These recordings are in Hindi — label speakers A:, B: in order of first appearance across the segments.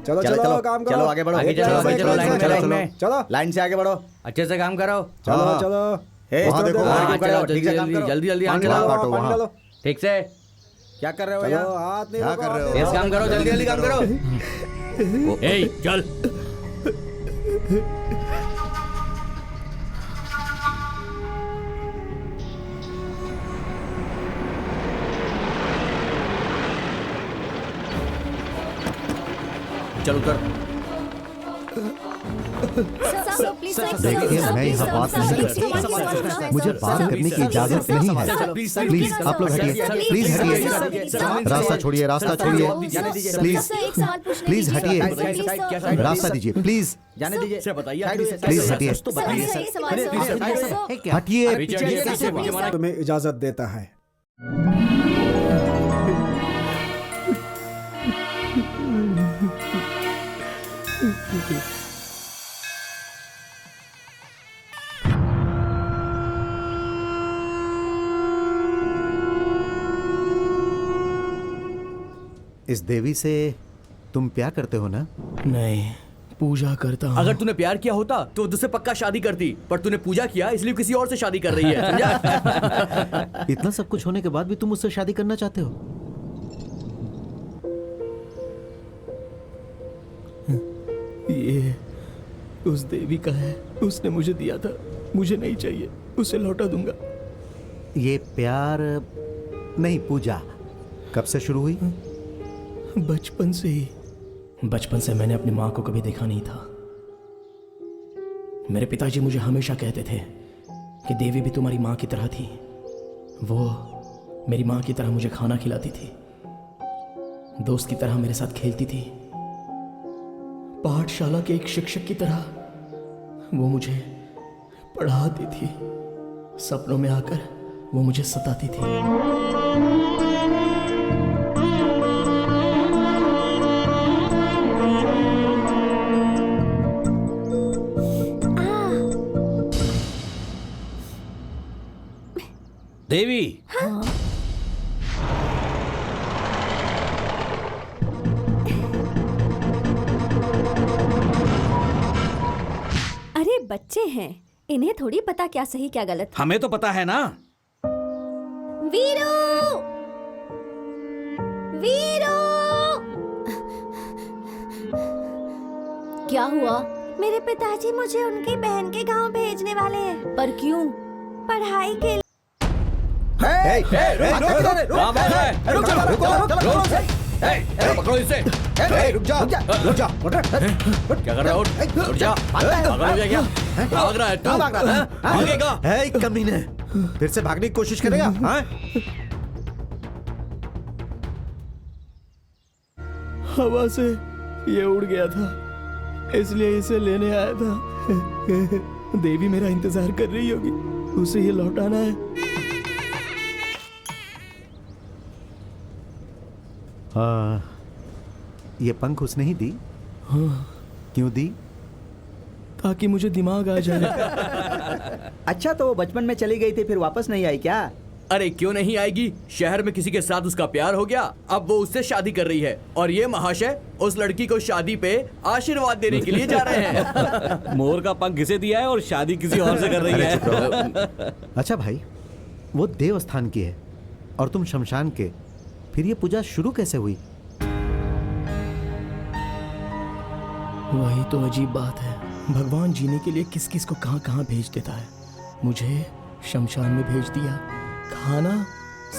A: चलो चलो काम करो।
B: चलो आगे बढ़ो,
A: आगे
B: चलो भाई, चलो लाइन
A: चलो
B: में,
A: चलो
B: लाइन से आगे बढ़ो,
C: अच्छे से काम करो।
A: चलो चलो।
B: वहाँ देखो,
C: हाँ,
B: वहाँ
C: चलो
B: ठीक से काम करो।
C: जल्दी जल्दी
A: पानी
C: आगे
A: डालो,
C: बढ़ो।
A: पानी डालो।
C: ठीक से
B: क्या कर रहे हो
A: चलो
B: यार?
A: हाथ नहीं
B: क्या
A: रोको,
B: कर रहे हो?
A: हाथ नहीं
C: यस काम करो, जल्दी जल्दी काम करो। ए चल। चल उतर।
D: देखिए मैं यहाँ बात नहीं करता, मुझे बात करने की इजाजत नहीं है। प्लीज आप लोग हटिए, प्लीज हटिए, रास्ता छोड़िए, रास्ता छोड़िए, प्लीज प्लीज हटिए, रास्ता दीजिए प्लीज,
B: जाने दीजिए, बताइए
D: प्लीज हटिए, हटिए।
C: पीछे
A: तुम्हें इजाजत देता है।
D: इस देवी से तुम प्यार करते हो ना?
E: नहीं, पूजा करता हूँ।
C: अगर तूने प्यार किया होता तो तुझसे पक्का शादी करती, पर तूने पूजा किया इसलिए किसी और से शादी कर रही है, समझा?
D: इतना सब कुछ होने के बाद भी तुम मुझसे शादी करना चाहते हो?
E: ये उस देवी का है, उसने मुझे दिया था, मुझे नहीं चाहिए, उसे लौटा दूंगा।
D: ये प्यार नहीं, पूजा कब से शुरू हुई?
E: बचपन से ही। बचपन से मैंने अपनी माँ को कभी देखा नहीं था। मेरे पिताजी मुझे हमेशा कहते थे कि देवी भी तुम्हारी माँ की तरह थी। वो मेरी माँ की तरह मुझे खाना खिलाती थी, दोस्त की तरह मेरे साथ खेलती थी, पाठशाला के एक शिक्षक की तरह वो मुझे पढ़ाती थी। सपनों में आकर वो मुझे सताती थी।
C: देवी,
F: अरे बच्चे हैं, इन्हें थोड़ी पता क्या सही क्या गलत।
C: हमें तो पता है ना।
F: वीरू, वीरू, क्या हुआ? मेरे पिताजी मुझे उनकी बहन के गांव भेजने वाले हैं। पर क्यों? पढ़ाई के लिए।
C: पकड़ो इसे।
B: रुक जा, रुक जा,
C: क्या कर रहा है? उठ जा। पागल हो गया क्या? भाग रहा है तू? भागेगा?
D: कमीने, फिर से भागने की कोशिश करेगा? हाँ?
E: हवा से ये उड़ गया था, इसलिए इसे लेने आया था। देवी मेरा इंतजार कर रही होगी, उसे ये लौटाना है।
D: हाँ, ये पंख उसने ही दी?
E: हाँ।
D: क्यों दी?
E: ताकि मुझे दिमाग आ जाए।
B: अच्छा, तो वो बचपन में चली गई थी, फिर वापस नहीं आई क्या?
C: अरे क्यों नहीं आएगी? शहर में किसी के साथ उसका प्यार हो गया, अब वो उससे शादी कर रही है, और ये महाशय उस लड़की को शादी पे आशीर्वाद देने के लिए जा रहे हैं। मोर का पंख किसे दिया है और शादी किसी और से कर रही है।
D: अच्छा भाई, वो देवस्थान की है और तुम शमशान के, फिर ये पूजा शुरू कैसे हुई?
E: वही तो अजीब बात है, भगवान जीने के लिए किस किस को कहां कहां भेज देता है। मुझे शमशान में भेज दिया, खाना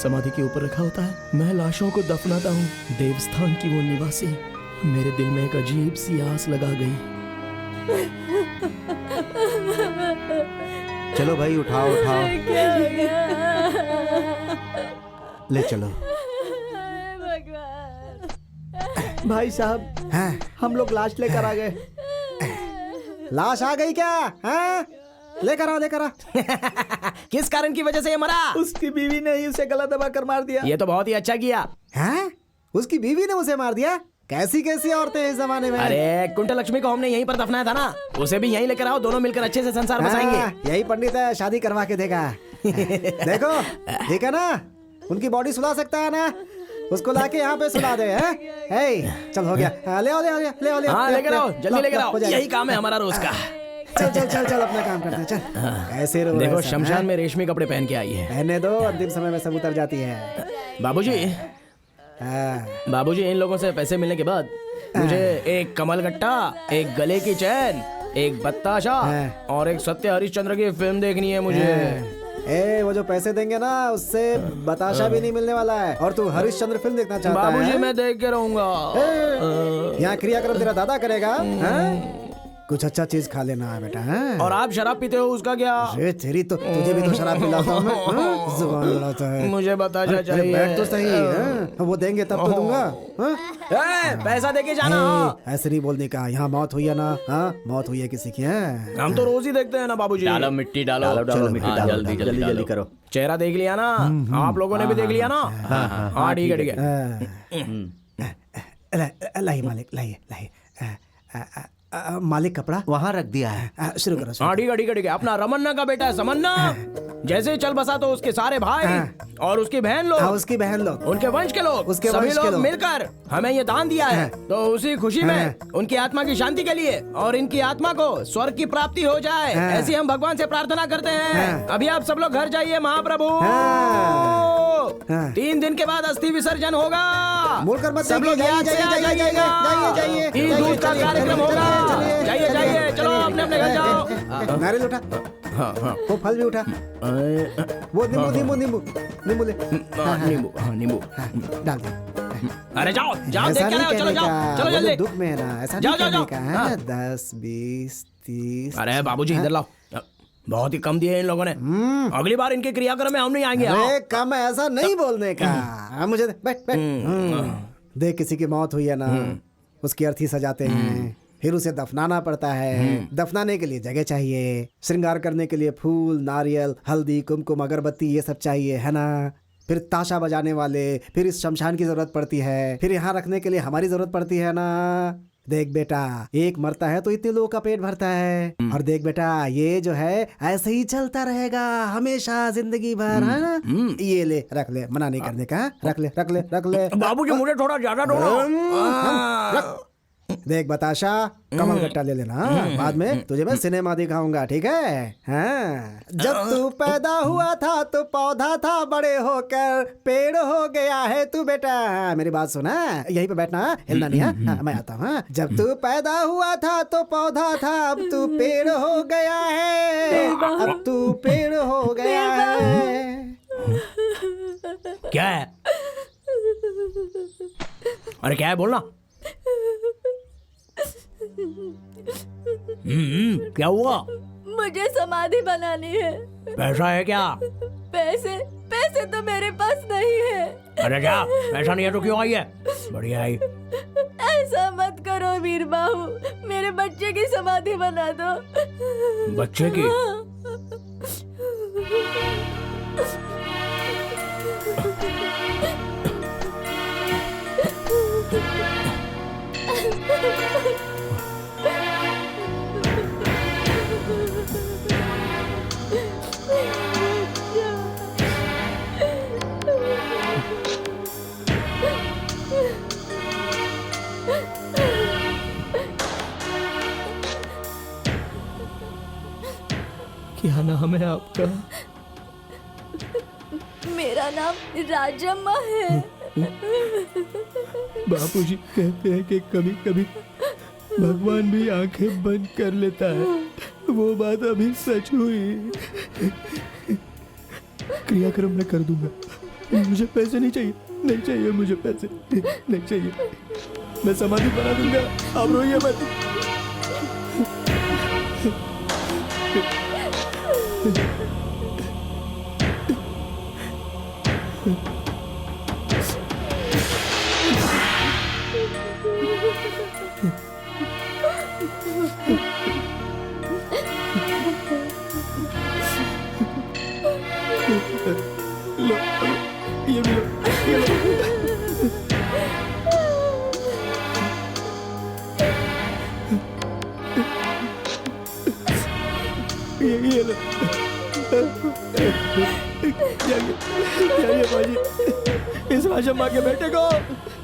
E: समाधि के ऊपर रखा होता है, मैं लाशों को दफनाता हूँ। देवस्थान की वो निवासी मेरे दिल में एक अजीब सी आस लगा गई।
D: चलो भाई, उठाओ उठाओ, ले चलो।
A: भाई साहब, हम लोग लाश लेकर आ गए। लाश आ गई क्या? हाँ? लेकर आओ, लेकर आओ।
E: किस कारण की वजह से ये मरा?
A: उसकी बीवी ने ही उसे गला दबाकर मार दिया।
E: ये तो बहुत ही अच्छा किया।
A: हैं? उसकी बीवी ने उसे मार दिया? कैसी कैसी औरतें हैं इस जमाने में।
E: अरे कुंटल लक्ष्मी को हमने यहीं पर दफनाया था ना, उसे भी यहीं लेकर आओ, दोनों मिलकर अच्छे से संसार बसाएंगे।
A: यही पंडित है, शादी करवा के देगा। देखो, ठीक है ना? उनकी बॉडी सुला सकता है ना? उसको लाके यहाँ पे सुना दे। हैं? चल हो गया। ले आओ, ले आओ, ले आओ, ले आओ।
E: हाँ लेकर आओ, जल्दी लेकर आओ,
A: हो जाएगा।
E: यही काम है हमारा रोज का।
A: चल चल चल चल अपना काम करते हैं, चल। कैसे रो रहा है
E: देखो
A: सब,
E: शमशान
A: हैं?
E: में रेशमी कपड़े पहन के आई है।
A: पहने दो, अंतिम समय में सब उतर जाती है।
E: बाबूजी,
A: हाँ।
E: बाबूजी इन लोगों से पैसे मिलने के बाद मुझे एक कमल गट्टा, एक गले की चैन, एक बत्ताशा और एक सत्य हरिश्चंद्र की फिल्म देखनी है मुझे।
A: वो जो पैसे देंगे ना उससे बताशा भी नहीं मिलने वाला है। और तू हरिश्चंद्र फिल्म देखना चाहता है?
E: बाबूजी मैं देख के रहूंगा।
A: यहाँ क्रियाक्रम तेरा दादा करेगा। हाँ? कुछ अच्छा चीज खा लेना है बेटा। हाँ?
E: और आप शराब पीते हो उसका क्या?
A: अरे तेरी तो, तुझे भी तो शराब पिलाता हूँ मैं। हाँ? जुबान लड़ाता है।
E: मुझे बताशा
A: अरे
E: चाहिए।
A: बैठ तो सही। हाँ? वो देंगे तब तो दूंगा। हाँ?
E: पैसा देके जाना।
A: ऐसे नहीं बोलने का। यहाँ मौत हुई है ना? हाँ? मौत हुई है किसी की?
E: हम तो रोज ही देखते हैं ना बाबूजी।
C: डालो मिट्टी डालो,
B: डालो मिट्टी
C: हाँ,
B: डालो,
C: जल्दी
B: जल्दी
C: जल्दी
B: जल्दी करो।
E: चेहरा देख लिया ना? आप लोगों ने भी देख लिया ना? हाँ ठीक है ठीक है।
A: लाइए मालिक, लाइए लाइए। मालिक कपड़ा
D: वहाँ रख दिया है।
A: शुरू करो।
E: हाँ ठीक है ठीक है ठीक है। अपना रमन्ना का बेटा है समन्ना, जैसे ही चल बसा तो उसके सारे भाई और उसकी बहन लोग,
A: उसकी बहन लोग,
E: उनके वंश के लोग,
A: उसके
E: सभी
A: वंश के
E: लोग
A: लोग
E: मिलकर हमें ये दान दिया है। तो उसी खुशी में उनकी आत्मा की शांति के लिए और इनकी आत्मा को स्वर्ग की प्राप्ति हो जाए, ऐसी हम भगवान से प्रार्थना करते हैं। अभी आप सब लोग घर जाइए महाप्रभु। 3 दिन के बाद अस्थि विसर्जन होगा।
A: मुड़कर मत
E: सब लोग
A: देखिए,
E: याद से आ
A: जाइए,
E: जाइएगा।
A: जाइए,
E: ईद दूध का
A: चलिए,
E: कार्यक्रम होगा।
A: चलिए,
E: जाइए जाइए, चलो अपने अपने घर जाओ।
A: नारियल उठा।
E: हाँ हाँ
A: वो फल भी उठा। वो नींबू नींबू नींबू नींबू ले।
E: नींबू, हाँ नींबू
A: डाल दे।
E: अरे जाओ जाओ,
A: ऐसा
E: देख के
A: नहीं
E: आओ, चलो
A: करने
E: जाओ
A: का।
E: चलो
A: वो
E: जल्दी।
A: दुख में है ना, ऐसा
E: जाओ,
A: नहीं
E: जाओ,
A: करने का है।
E: हाँ।
A: 10 20 30।
E: अरे बाबूजी इधर लाओ, बहुत ही कम दिए इन लोगों ने। अगली बार इनके क्रियाक्रम में हम नहीं आएंगे।
A: अरे कम है, ऐसा नहीं बोलने का। मुझे दे, बैठ बैठ। देख किसी की मौत हुई है ना, उसकी अर्थी सजाते हैं, फिर उसे दफनाना पड़ता है। दफनाने के लिए जगह चाहिए, श्रृंगार करने के लिए फूल, नारियल, हल्दी, कुमकुम, अगरबत्ती, ये सब चाहिए, है ना? फिर ताशा बजाने वाले, फिर इस शमशान की जरूरत पड़ती है, फिर यहाँ रखने के लिए हमारी जरूरत पड़ती है ना। देख बेटा, एक मरता है तो इतने लोगों का पेट भरता है। और देख बेटा, ये जो है ऐसे ही चलता रहेगा हमेशा, जिंदगी भर, है ना? ये ले, रख ले, मना नहीं करने का। रख ले रख ले रख ले।
E: बाबूजी मुझे थोड़ा ज्यादा दो ना।
A: देख बताशा, कमल गट्टा ले लेना। बाद में तुझे मैं सिनेमा दिखाऊंगा, ठीक है? हाँ। जब तू पैदा हुआ था तो पौधा था, बड़े होकर पेड़ हो गया है तू बेटा। मेरी बात सुना, यहीं पे बैठना, हिलना नहीं है। हाँ, मैं आता हूँ। जब तू पैदा हुआ था तो पौधा था, अब तू पेड़ हो गया है, अब तू पेड़ हो गया है।
E: क्या है? अरे क्या है बोलना। क्या हुआ?
F: मुझे समाधि बनानी है।
E: पैसा है क्या?
F: पैसे पैसे तो मेरे पास नहीं है।
E: अरे क्या पैसा नहीं है तो क्यों आई है? बढ़िया आई।
F: ऐसा मत करो वीर बाहू, मेरे बच्चे की समाधि बना दो।
E: बच्चे की? क्या नाम है आपका?
F: मेरा नाम राजम्मा है।
E: बापूजी कहते हैं कि कभी कभी भगवान भी आंखें बंद कर लेता है। वो बात अभी सच हुई। क्रियाक्रम मैं कर दूंगा। मुझे पैसे नहीं चाहिए, नहीं चाहिए मुझे पैसे, नहीं चाहिए। मैं समाधि बना दूंगा, आप रोइए मत। लो, ये भी लो, ये लो। ये लो। जाइए बाजी, इस राजम्मा के बेटे को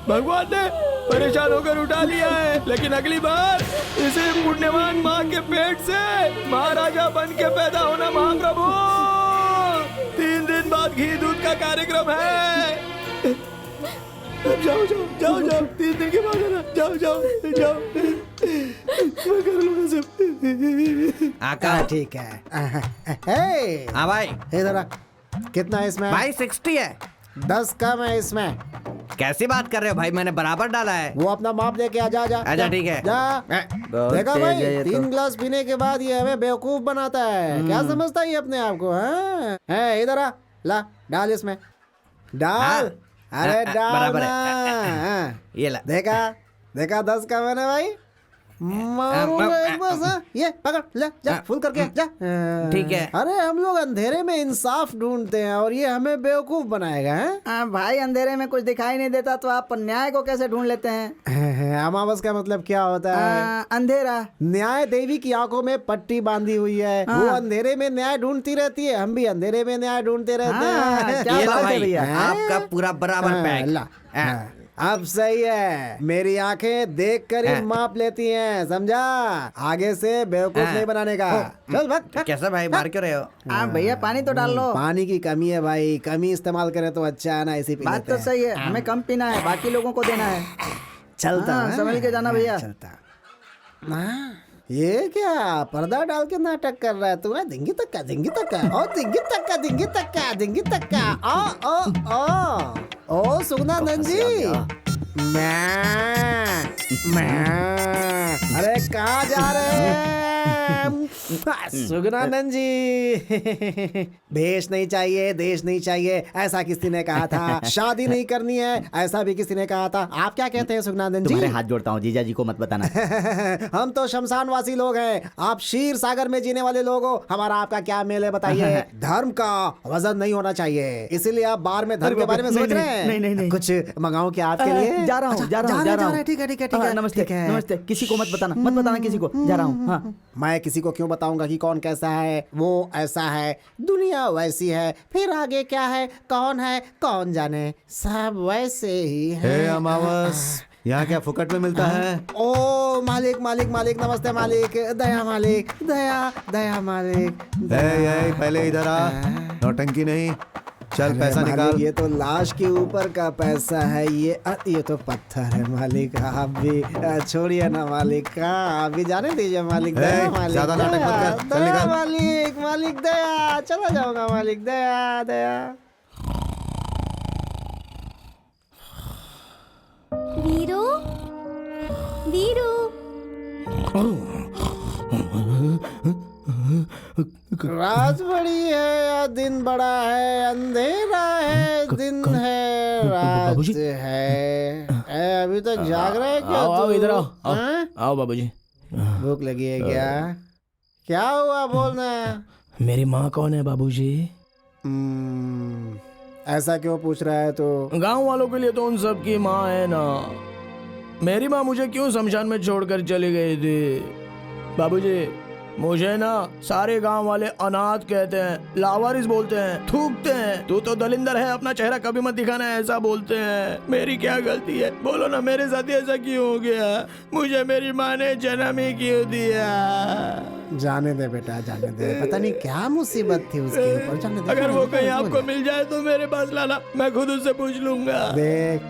E: भगवान ने परेशान होकर उठा लिया है, लेकिन अगली बार इसे पुण्यवान माँ के पेट से महाराजा बन के पैदा होना महाप्रभु। 3 दिन बाद घी दूध का कार्यक्रम है। जाओ जाओ जाओ जाओ, 3 दिन के बाद है ना, जाओ जाओ जाओ, मैं कर लूंगा सब।
A: आका ठीक है।
C: हाँ भाई,
A: इधर आ। कितना है इसमें?
C: भाई 60 है।
A: 10 कम है इसमें।
C: कैसी बात कर रहे हो भाई, मैंने बराबर डाला है।
A: वो अपना माप लेके आ जा।
C: आजा, ठीक है।
A: जा।
B: बहुत
A: देखा
B: तेज
A: भाई,
B: है ये तो।
A: 3 गिलास पीने के बाद ये हमें बेवकूफ बनाता है। क्या समझता है ये अपने आप को? है इधर आ, ला डाल इसमें, डाल। अरे डाल
C: बराबर
A: ना।
C: ये ला।
A: देखा 10 का मैंने भाई, मारूंगा एक बस। ये पकड़ ले, जा फुल करके जा।
C: ठीक है।
A: अरे हम लोग अंधेरे में इंसाफ ढूंढते हैं और ये हमें बेवकूफ बनाएगा।
B: भाई अंधेरे में कुछ दिखाई नहीं देता तो आप न्याय को कैसे ढूंढ लेते हैं?
A: अमावस का मतलब क्या होता है?
B: अंधेरा।
A: न्याय देवी की आंखों में पट्टी बांधी हुई है। वो अंधेरे में न्याय ढूंढती रहती है, हम भी अंधेरे में न्याय ढूंढते रहते हैं।
B: क्या
C: ये लो
B: बात है
C: भाई,
B: भैया।
C: आपका पूरा बराबर पैक।
A: ला, अब सही है। मेरी आंखें देख कर ही माप लेती हैं, समझा? आगे से बेवकूफ नहीं बनाने का। चल भाग।
C: कैसा भाई, मार क्यों रहे हो?
B: भैया पानी तो डाल लो।
A: पानी की कमी है भाई, कमी इस्तेमाल करें तो अच्छा है ना, इसी पी
B: बात
A: लेते
B: तो
A: हैं।
B: सही है, हमें कम पीना है, बाकी लोगों को देना है।
A: चलता
B: हाँ,
A: है।
B: संभल के जाना भैया।
A: चलता। ये क्या पर्दा डाल के नाटक कर रहा है तू? दिंगी तक्का, दिंगी तक्का, ओ दिंगी तक्का, दिंगी तक्का, दिंगी तक्का। ओ सुगनानंद जी, मैं अरे कहाँ जा रहे हैं सुगनानंद जी? भेष नहीं चाहिए, देश नहीं चाहिए, ऐसा किसी ने कहा था। शादी नहीं करनी है, ऐसा भी किसी ने कहा था। आप क्या कहते हैं सुगनानंद जी?
B: तुम्हारे हाथ जोड़ता हूँ, जीजा जी को मत बताना।
A: हम तो शमशानवासी लोग हैं, आप क्षीर सागर में जीने वाले लोग हो। हमारा आपका क्या मेल है बताइए? धर्म का वजन नहीं होना चाहिए, इसीलिए आप बार में धर्म के बारे में सोच रहे हैं।
B: नहीं।
A: कुछ मंगाऊं क्या आपके लिए?
B: जा रहा हूँ।
A: ठीक है।
B: नमस्ते। किसी को मत बताना किसी को। जा रहा हूँ। हाँ।
A: मैं किसी को क्यों बताऊंगा कि कौन कैसा है? वो ऐसा है, दुनिया वैसी है, फिर आगे क्या है, कौन है, कौन जाने, सब वैसे ही है।
D: हे अमावस, यहाँ क्या फुकट में मिलता है?
A: ओ मालिक, नमस्ते मालिक। दया मालिक, दया मालिक।
D: पहले इधर आ, नौटंकी नहीं। चल पैसा
A: मालिक,
D: निकाल।
A: ये तो लाश के ऊपर का पैसा है। ये तो पत्थर है मालिक। आप भी छोड़िए ना मालिक, कहाँ आप भी जाने दीजिए मालिक। दया मालिक,
D: ज्यादा नाटक मत कर, चल
A: दया
D: निकाल।
A: मालिक दया, चला जाऊंगा मालिक। दया।
F: वीरू,
A: रात बड़ी है या दिन बड़ा है, अंधेरा है दिन है रात
E: बाबूजी।
A: है। अभी तक जाग रहा है क्या
E: आओ
A: तू?
E: इधर
A: हाँ?
E: आओ बाबूजी।
A: भूख लगी है क्या हुआ बोलना?
E: मेरी माँ कौन है बाबूजी?
A: ऐसा क्यों पूछ रहा है तो?
E: गांव वालों के लिए तो उन सब की माँ है ना। मेरी माँ मुझे क्यों शमशान में छोड़कर चली गई थी बाबूजी? मुझे ना सारे गांव वाले अनाथ कहते हैं, लावारिस बोलते हैं, थूकते हैं। तू तो दलिंदर है, अपना चेहरा कभी मत दिखाना, ऐसा बोलते हैं। मेरी क्या गलती है? बोलो ना, मेरे साथ ऐसा क्यों हो गया? मुझे मेरी माँ ने जन्म ही क्यों दिया?
A: जाने दे बेटा, जाने दे। पता नहीं क्या मुसीबत थी उसके ऊपर, जाने दे।
E: अगर वो कहीं आपको मिल जाए तो मेरे पास लाना, मैं खुद उससे पूछ लूंगा।
A: देख,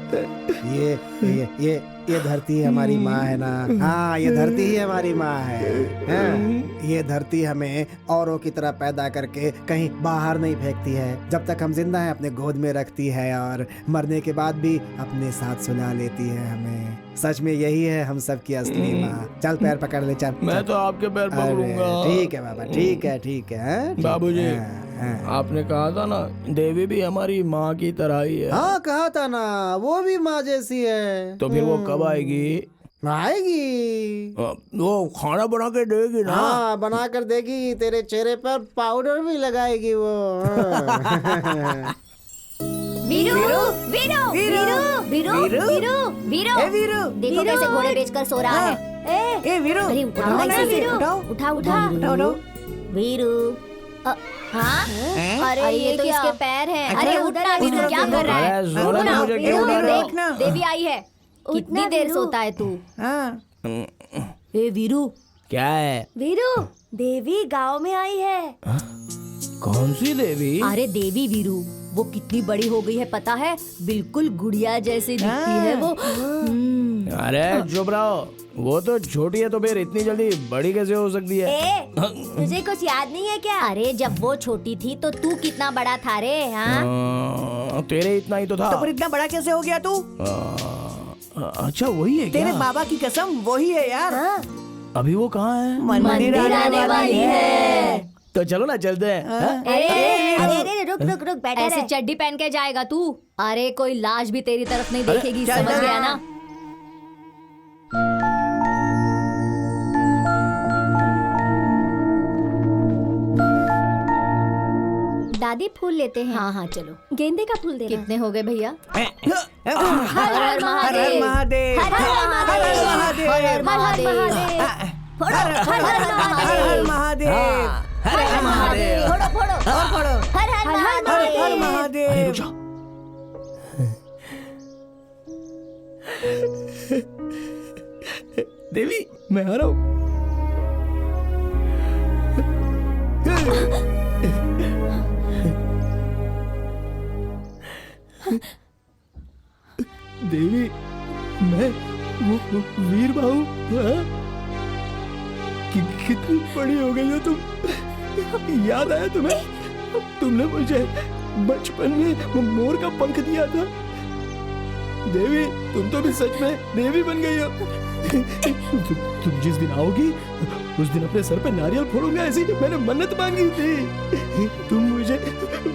A: ये धरती हमारी माँ है ना। हाँ, ये धरती ही हमारी माँ है। हाँ, ये धरती हमें औरों की तरह पैदा करके कहीं बाहर नहीं फेंकती है। जब तक हम जिंदा हैं अपने गोद में रखती है और मरने के बाद भी अपने साथ सुला लेती है हमें। सच में यही है हम सब की असली माँ। चल पैर पकड़ ले, चल।
E: मैं तो आपके पैर पकड़ूंगा।
A: ठीक है बाबा, ठीक है।
E: बाबूजी, आपने कहा था ना देवी भी हमारी माँ की तरह ही है।
A: हाँ कहा था ना, वो भी माँ जैसी है।
E: तो फिर वो कब आएगी? वो खाना बना के देगी ना?
A: हाँ, बना कर देगी, तेरे चेहरे पर पाउडर भी लगाएगी वो।
F: वीरू, देखो कैसे घोड़े बेचकर सो रहा है। वीरू, उठाओ। वीरू, हाँ? अरे ये तो इसके पैर हैं। अरे उठना वीरू, क्या कर रहा है?
E: अरे सोना,
F: उठना,
E: मुझे
F: वीरू,
E: क्यों उठा
F: देख ना, देवी आई है। कितनी देर सोता है तू?
B: हाँ।
F: ए वीरू,
E: क्या है?
F: वीरू, देवी गांव में आई है।
E: कौन सी देवी?
F: अरे देवी वीरू, वो कितनी बड़ी हो गई है पता है? बिल्कुल गुड़िया जैसी दिखती है वो।
E: अरे चुप रहो, वो तो छोटी है तो फिर इतनी जल्दी बड़ी कैसे हो सकती है?
F: तुझे कुछ याद नहीं है क्या? अरे जब वो छोटी थी तो तू कितना बड़ा था रे? हाँ?
E: तेरे इतना ही तो था।
B: तो फिर इतना बड़ा कैसे हो गया तू?
E: अच्छा वही है क्या?
B: तेरे बाबा की कसम वही है यार।
F: हाँ?
E: अभी वो कहाँ है?
B: मंदिर आने वाली है।
E: तो चलो ना चलते हैं। हाँ?
F: अरे रुक बैठ। ऐसे चड्डी पहन के जाएगा तू? अरे कोई लाश भी तेरी तरफ नहीं देखेगी, समझ गया ना? दादी फूल लेते हैं। हाँ हाँ चलो। गेंदे का फूल देना। कितने हो गए भैया? हर हर महादेव,
B: महादेव,
F: हर हर महादेव, हर हर महादेव,
B: हर हर महादेव,
F: हर हर महादेव, फोड़ो फोड़ो
B: और फोड़ो,
F: हर हर
B: हर हर
F: महादेव।
E: अरे रुक
B: महादेव।
E: जाओ। देवी मैं आ रहा हूँ। देवी मैं वो वीर बाहू। हाँ? कितनी बड़ी हो गई हो तुम। याद आया तुम्हें? तुमने मुझे बचपन में वो मोर का पंख दिया था। देवी तुम तो भी सच में देवी बन गई हो। तुम जिस दिन आओगी उस दिन अपने सर पे नारियल फोड़ूंगा, ऐसी मैंने मन्नत मांगी थी। तुम मुझे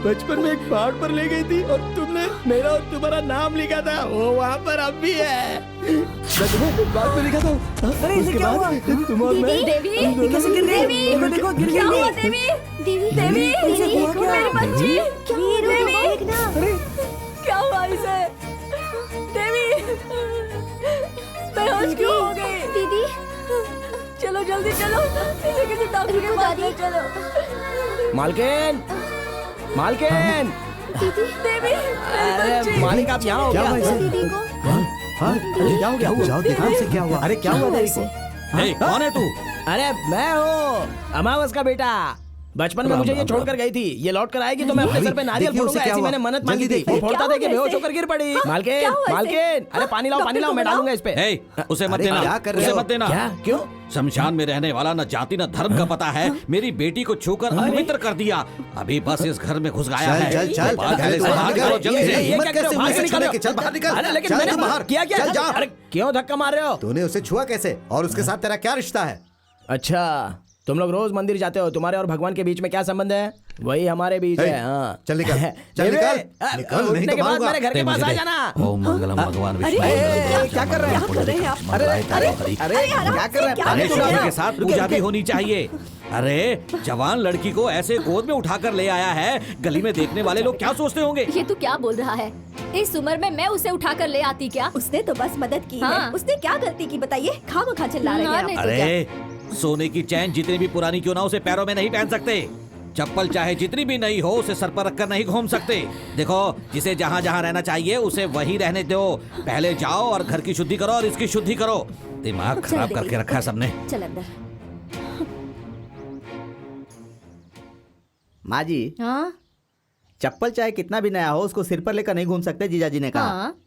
E: बचपन में एक पहाड़ पर ले गई थी और तुमने मेरा और तुम्हारा नाम लिखा था, वो वहाँ पर अब भी है। मैं तुम्हें बाद में लिखा था।
B: अरे इसे क्या हुआ?
E: तुम और मैं
F: देवी
B: कैसे गिर गई? देखो देखो गिर
F: क्या हुआ
B: गई।
F: देवी? देवी
B: इसे हुआ क्या?
F: मेरी बच्ची क्या हुआ देवी?
B: अरे
F: क्या हुआ इसे? देवी बेहोश क्यों हो गई? दीदी चलो जल्दी चलो, इसे किसी डॉक्टर के पास ले चलो।
E: मालकिन, मालकिन।
F: दीदी देवी
E: अरे मालिक आप यहाँ हो क्या?
F: दीदी को
D: हाँ
E: क्या हो गया?
D: जाओ देखो उसे क्या हुआ।
E: अरे क्या हुआ देवी को?
C: कौन है तू?
E: अरे मैं हूँ अमावस का बेटा। बचपन में मुझे ये छोड़कर गई थी, ये लौट कर आएगी तो मैं अपने सर पे नारियल
D: देखिए उसे
E: फोड़ूंगा,
D: क्या
E: ऐसी
D: हुआ।
E: मैंने मन्नत मांगी
D: जल्दी
E: थी। वो फोड़ता था कि बेहोश होकर गिर पड़ी। मालकिन, मालकिन, अरे पानी लाओ, मैं डालूंगा इस पे।
C: उसे मत
D: अरे
C: देना,
D: क्या कर रहे
C: उसे
D: हो?
C: मत देना।
E: क्या? क्यों?
C: शमशान में रहने वाला न जाति न धर्म का पता है, मेरी बेटी को छूकर अपवित्र कर दिया। अभी बस इस घर में घुस गया है।
D: चल चल
C: बाहर
D: चल
C: से बाहर करो जल्दी से।
E: ये क्या कर रहे हो? बाहर से निकालो।
D: चल बाहर निकल।
E: अरे लेकिन
D: चल
E: मैंने
D: तू बाहर
E: किया क्या?
D: चल जा।
E: अरे क्यों धक्का मार रहे हो?
D: तूने उसे छुआ कैसे और उसके साथ तेरा क्या रिश्ता है?
E: अच्छा तुम लोग रोज मंदिर जाते हो, तुम्हारे और भगवान के बीच में क्या संबंध है? वही हमारे बीच है। हाँ
D: चल निकल, चल
E: देवी,
D: निकल, निकल, नहीं
E: उठने
D: तो
E: के बाद
D: मारूंगा।
E: मेरे घर के पास आ जाना।
C: ओम मंगलम भगवान विष्णु।
B: क्या कर रहे हैं?
E: अरे क्या कर रहे हैं?
C: अरे शादी के साथ पूजा भी होनी चाहिए। अरे जवान लड़की को ऐसे गोद में उठाकर ले आया है, गली में देखने वाले लोग क्या सोचते होंगे?
F: ये तू क्या बोल रहा है? इस उम्र में मैं उसे उठाकर ले आती क्या?
G: उसने तो बस मदद की
F: हाँ।
G: है। उसने क्या गलती की बताइए? खामखा चिल्ला रहे
F: हाँ,
G: हैं
F: नहीं
G: आप।
F: तो क्या?
C: अरे सोने की चैन जितनी भी पुरानी क्यों ना उसे पैरों में नहीं पहन सकते। चप्पल चाहे जितनी भी नई हो उसे सर पर रखकर नहीं घूम सकते। देखो जिसे जहाँ जहाँ रहना चाहिए उसे वही रहने दो। पहले जाओ और घर की शुद्धि करो और इसकी शुद्धि करो। दिमाग खराब
G: देवी।
C: करके रखा है सबने।
G: चल अंदर।
B: माँ जी
F: हाँ
B: चप्पल चाहे कितना भी नया हो उसको सिर पर लेकर नहीं घूम सकते, जीजा जी ने कहा।
F: हाँ।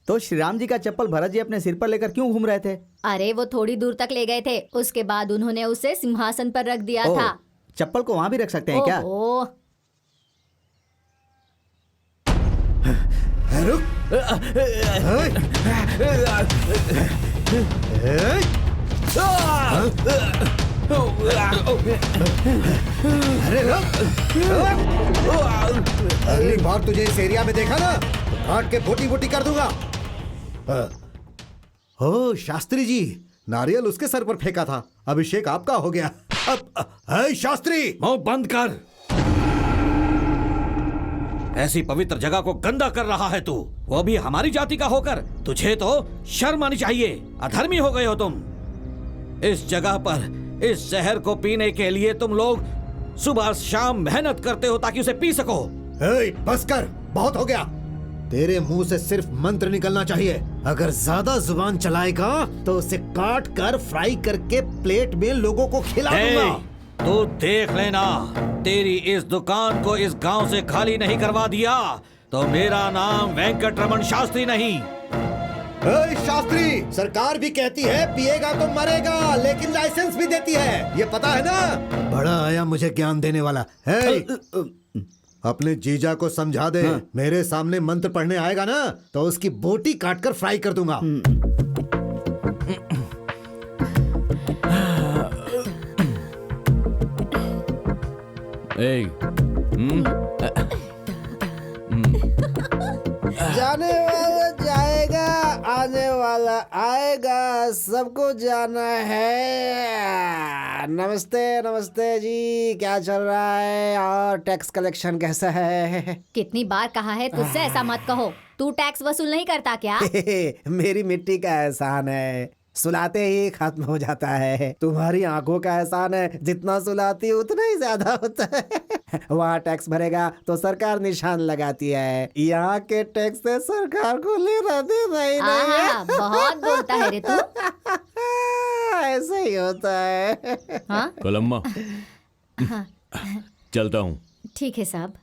B: तो श्री राम जी का चप्पल भरत जी अपने सिर पर लेकर क्यों घूम रहे थे?
F: अरे वो थोड़ी दूर तक ले गए थे, उसके बाद उन्होंने उसे सिंहासन पर रख दिया था।
B: चप्पल को वहाँ भी रख सकते हैं क्या?
F: ओहो।
D: रुक। अरे रुक। अगली बार तुझे इस एरिया में देखा ना तो काट के बोटी बोटी कर दूंगा। ओ शास्त्री जी, नारियल उसके सर पर फेंका था, अभिषेक आपका हो गया। अब शास्त्री
C: मुंह बंद कर। ऐसी पवित्र जगह को गंदा कर रहा है तू, वो भी हमारी जाति का होकर। तुझे तो शर्म आनी चाहिए, अधर्मी हो गए हो तुम। इस जगह पर इस जहर को पीने के लिए तुम लोग
H: सुबह शाम मेहनत करते हो ताकि उसे पी सको।
D: बस कर, बहुत हो गया। तेरे मुंह से सिर्फ मंत्र निकलना चाहिए। अगर ज्यादा जुबान चलाएगा तो उसे काट कर फ्राई करके प्लेट में लोगों को खिला दूंगा।
H: तू देख लेना, तेरी इस दुकान को इस गांव से खाली नहीं करवा दिया तो मेरा नाम वेंकटरमण शास्त्री नहीं।
D: शास्त्री, सरकार भी कहती है पिएगा तो मरेगा, लेकिन लाइसेंस भी देती है, ये पता है ना। बड़ा आया मुझे ज्ञान देने वाला है। अपने जीजा को समझा दे। हाँ। मेरे सामने मंत्र पढ़ने आएगा ना तो उसकी बोटी काटकर फ्राई कर दूंगा।
A: जाने वाला जाएगा, आने वाला आएगा, सबको जाना है। नमस्ते नमस्ते जी, क्या चल रहा है और टैक्स कलेक्शन कैसा है?
F: कितनी बार कहा है तुझसे ऐसा मत कहो। तू टैक्स वसूल नहीं करता क्या?
A: मेरी मिट्टी का एहसान है, सुलाते ही खत्म हो जाता है। तुम्हारी आंखों का एहसान है, जितना सुलाती उतना ही ज्यादा होता है। वहाँ टैक्स भरेगा तो सरकार निशान लगाती है, यहाँ के टैक्स से सरकार को लेना देना ही नहीं है।
F: बहुत बोलता है रे तू।
A: ऐसा ही होता है।
F: हाँ?
C: कलम्मा, चलता हूँ।
F: ठीक है साहब।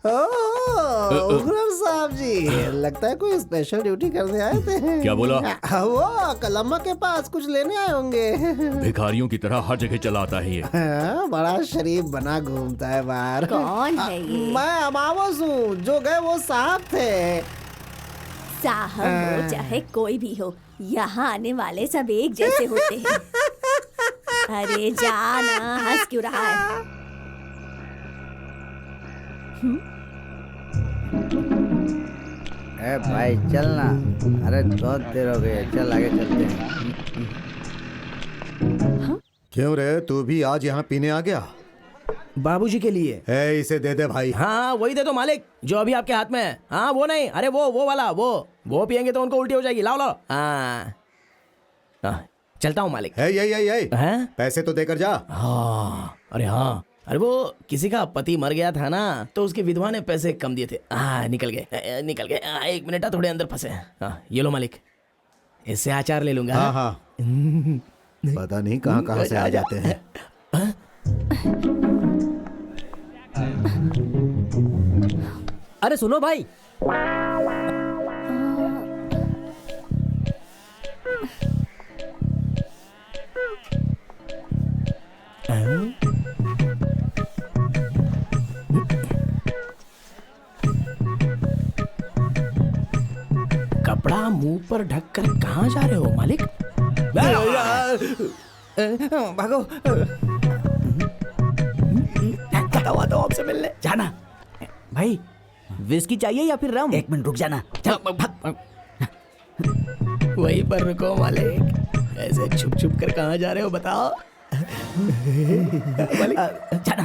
A: उग्रम साहब जी, लगता है कोई स्पेशल ड्यूटी करने आए थे।
C: क्या बोला?
A: वो कलम्मा के पास कुछ लेने आए होंगे।
C: भिखारियों की तरह हर जगह चलाता है ये।
A: बड़ा शरीफ बना घूमता है बाहर।
G: कौन है ये?
A: मैं अमावस हूँ, जो गए वो साहब थे।
G: साहब हो चाहे कोई भी हो, यहाँ आने वाले सब एक जैसे होते हैं। अरे जाना, हंस क्यों रहा है?
B: भाई चलना। अरे बहुत देर हो गई, चल आगे चलते हैं।
D: क्यों रे, तू भी आज यहाँ पीने आ गया?
E: बाबूजी के लिए।
D: इसे दे दे भाई।
E: हाँ वही दे दो मालिक, जो अभी आपके हाथ में है। हाँ वो नहीं, अरे वो वाला, वो पियेंगे तो उनको उल्टी हो जाएगी। लाओ लाओ। हाँ चलता हूँ मालिक।
D: है? पैसे तो देकर जा।
E: हाँ अरे हाँ, अरे वो किसी का पति मर गया था ना, तो उसकी विधवा ने पैसे कम दिए थे। निकल गए। 1 मिनट, थोड़े अंदर फंसे। ये लो मालिक, इससे अचार ले लूंगा।
D: हाँ। पता नहीं कहाँ से आ जाते हैं।
I: अरे सुनो भाई,
E: कपड़ा मुंह पर ढककर कहाँ जा रहे हो मालिक? भागो। तो आपसे मिलने जाना।
I: भाई विस्की चाहिए या फिर रम?
B: 1 मिनट रुक जाना।
E: वहीं पर रुको मालिक, ऐसे छुप छुप कर कहाँ जा रहे हो बताओ?
B: जाना।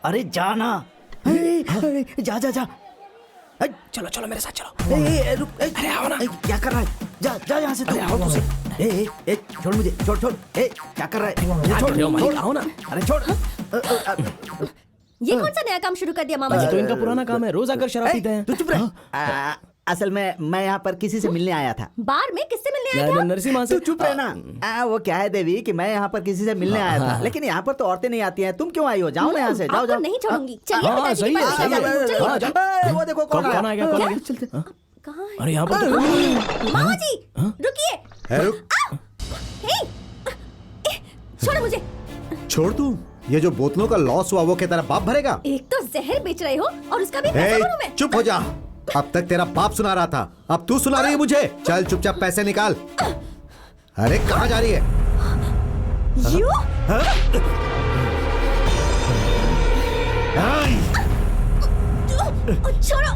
B: अरे जाना। जा।
E: चलो मेरे साथ चलो।
B: रुक। अरे आओ ना। क्या कर रहा है? जा यहाँ से। आओ तुझे। छोड़ मुझे, छोड़। क्या कर रहा है?
E: छोड़। आओ ना।
B: अरे छोड़।
G: ये कौन सा नया काम शुरू कर दिया मामा जी?
E: तो इनका पुराना काम है, रोज आकर शराब पीते हैं।
B: तू चुप रह। असल में मैं यहाँ पर किसी से मिलने आया था।
G: बार में किससे मिलने आया था?
E: नरसिम्हा से।
B: तू चुप रहना। वो क्या है देवी कि मैं यहाँ पर किसी से मिलने आया था, लेकिन यहाँ पर तो औरतें नहीं आती हैं। तुम क्यों आई हो? जाओ ना यहाँ से। जाओ।
G: आपको नहीं छोड़ूंगी। चलिए पिताजी के पास चलिए।
B: वो देखो कौन आया।
G: कहाँ है?
E: अरे यहाँ पर
G: मामा जी रुकिए। छोड़ो मुझे।
D: छोड़ तू। ये जो बोतलों का लॉस हुआ वो क्या तेरा बाप भरेगा?
G: एक तो जहर बेच रहे हो और उसका भी पैसा भरूं मैं।
D: चुप हो जा। अब तक तेरा बाप सुना रहा था, अब तू सुना रही है मुझे। चल चुपचाप पैसे निकाल। अरे कहाँ जा रही है?
G: छोड़ो।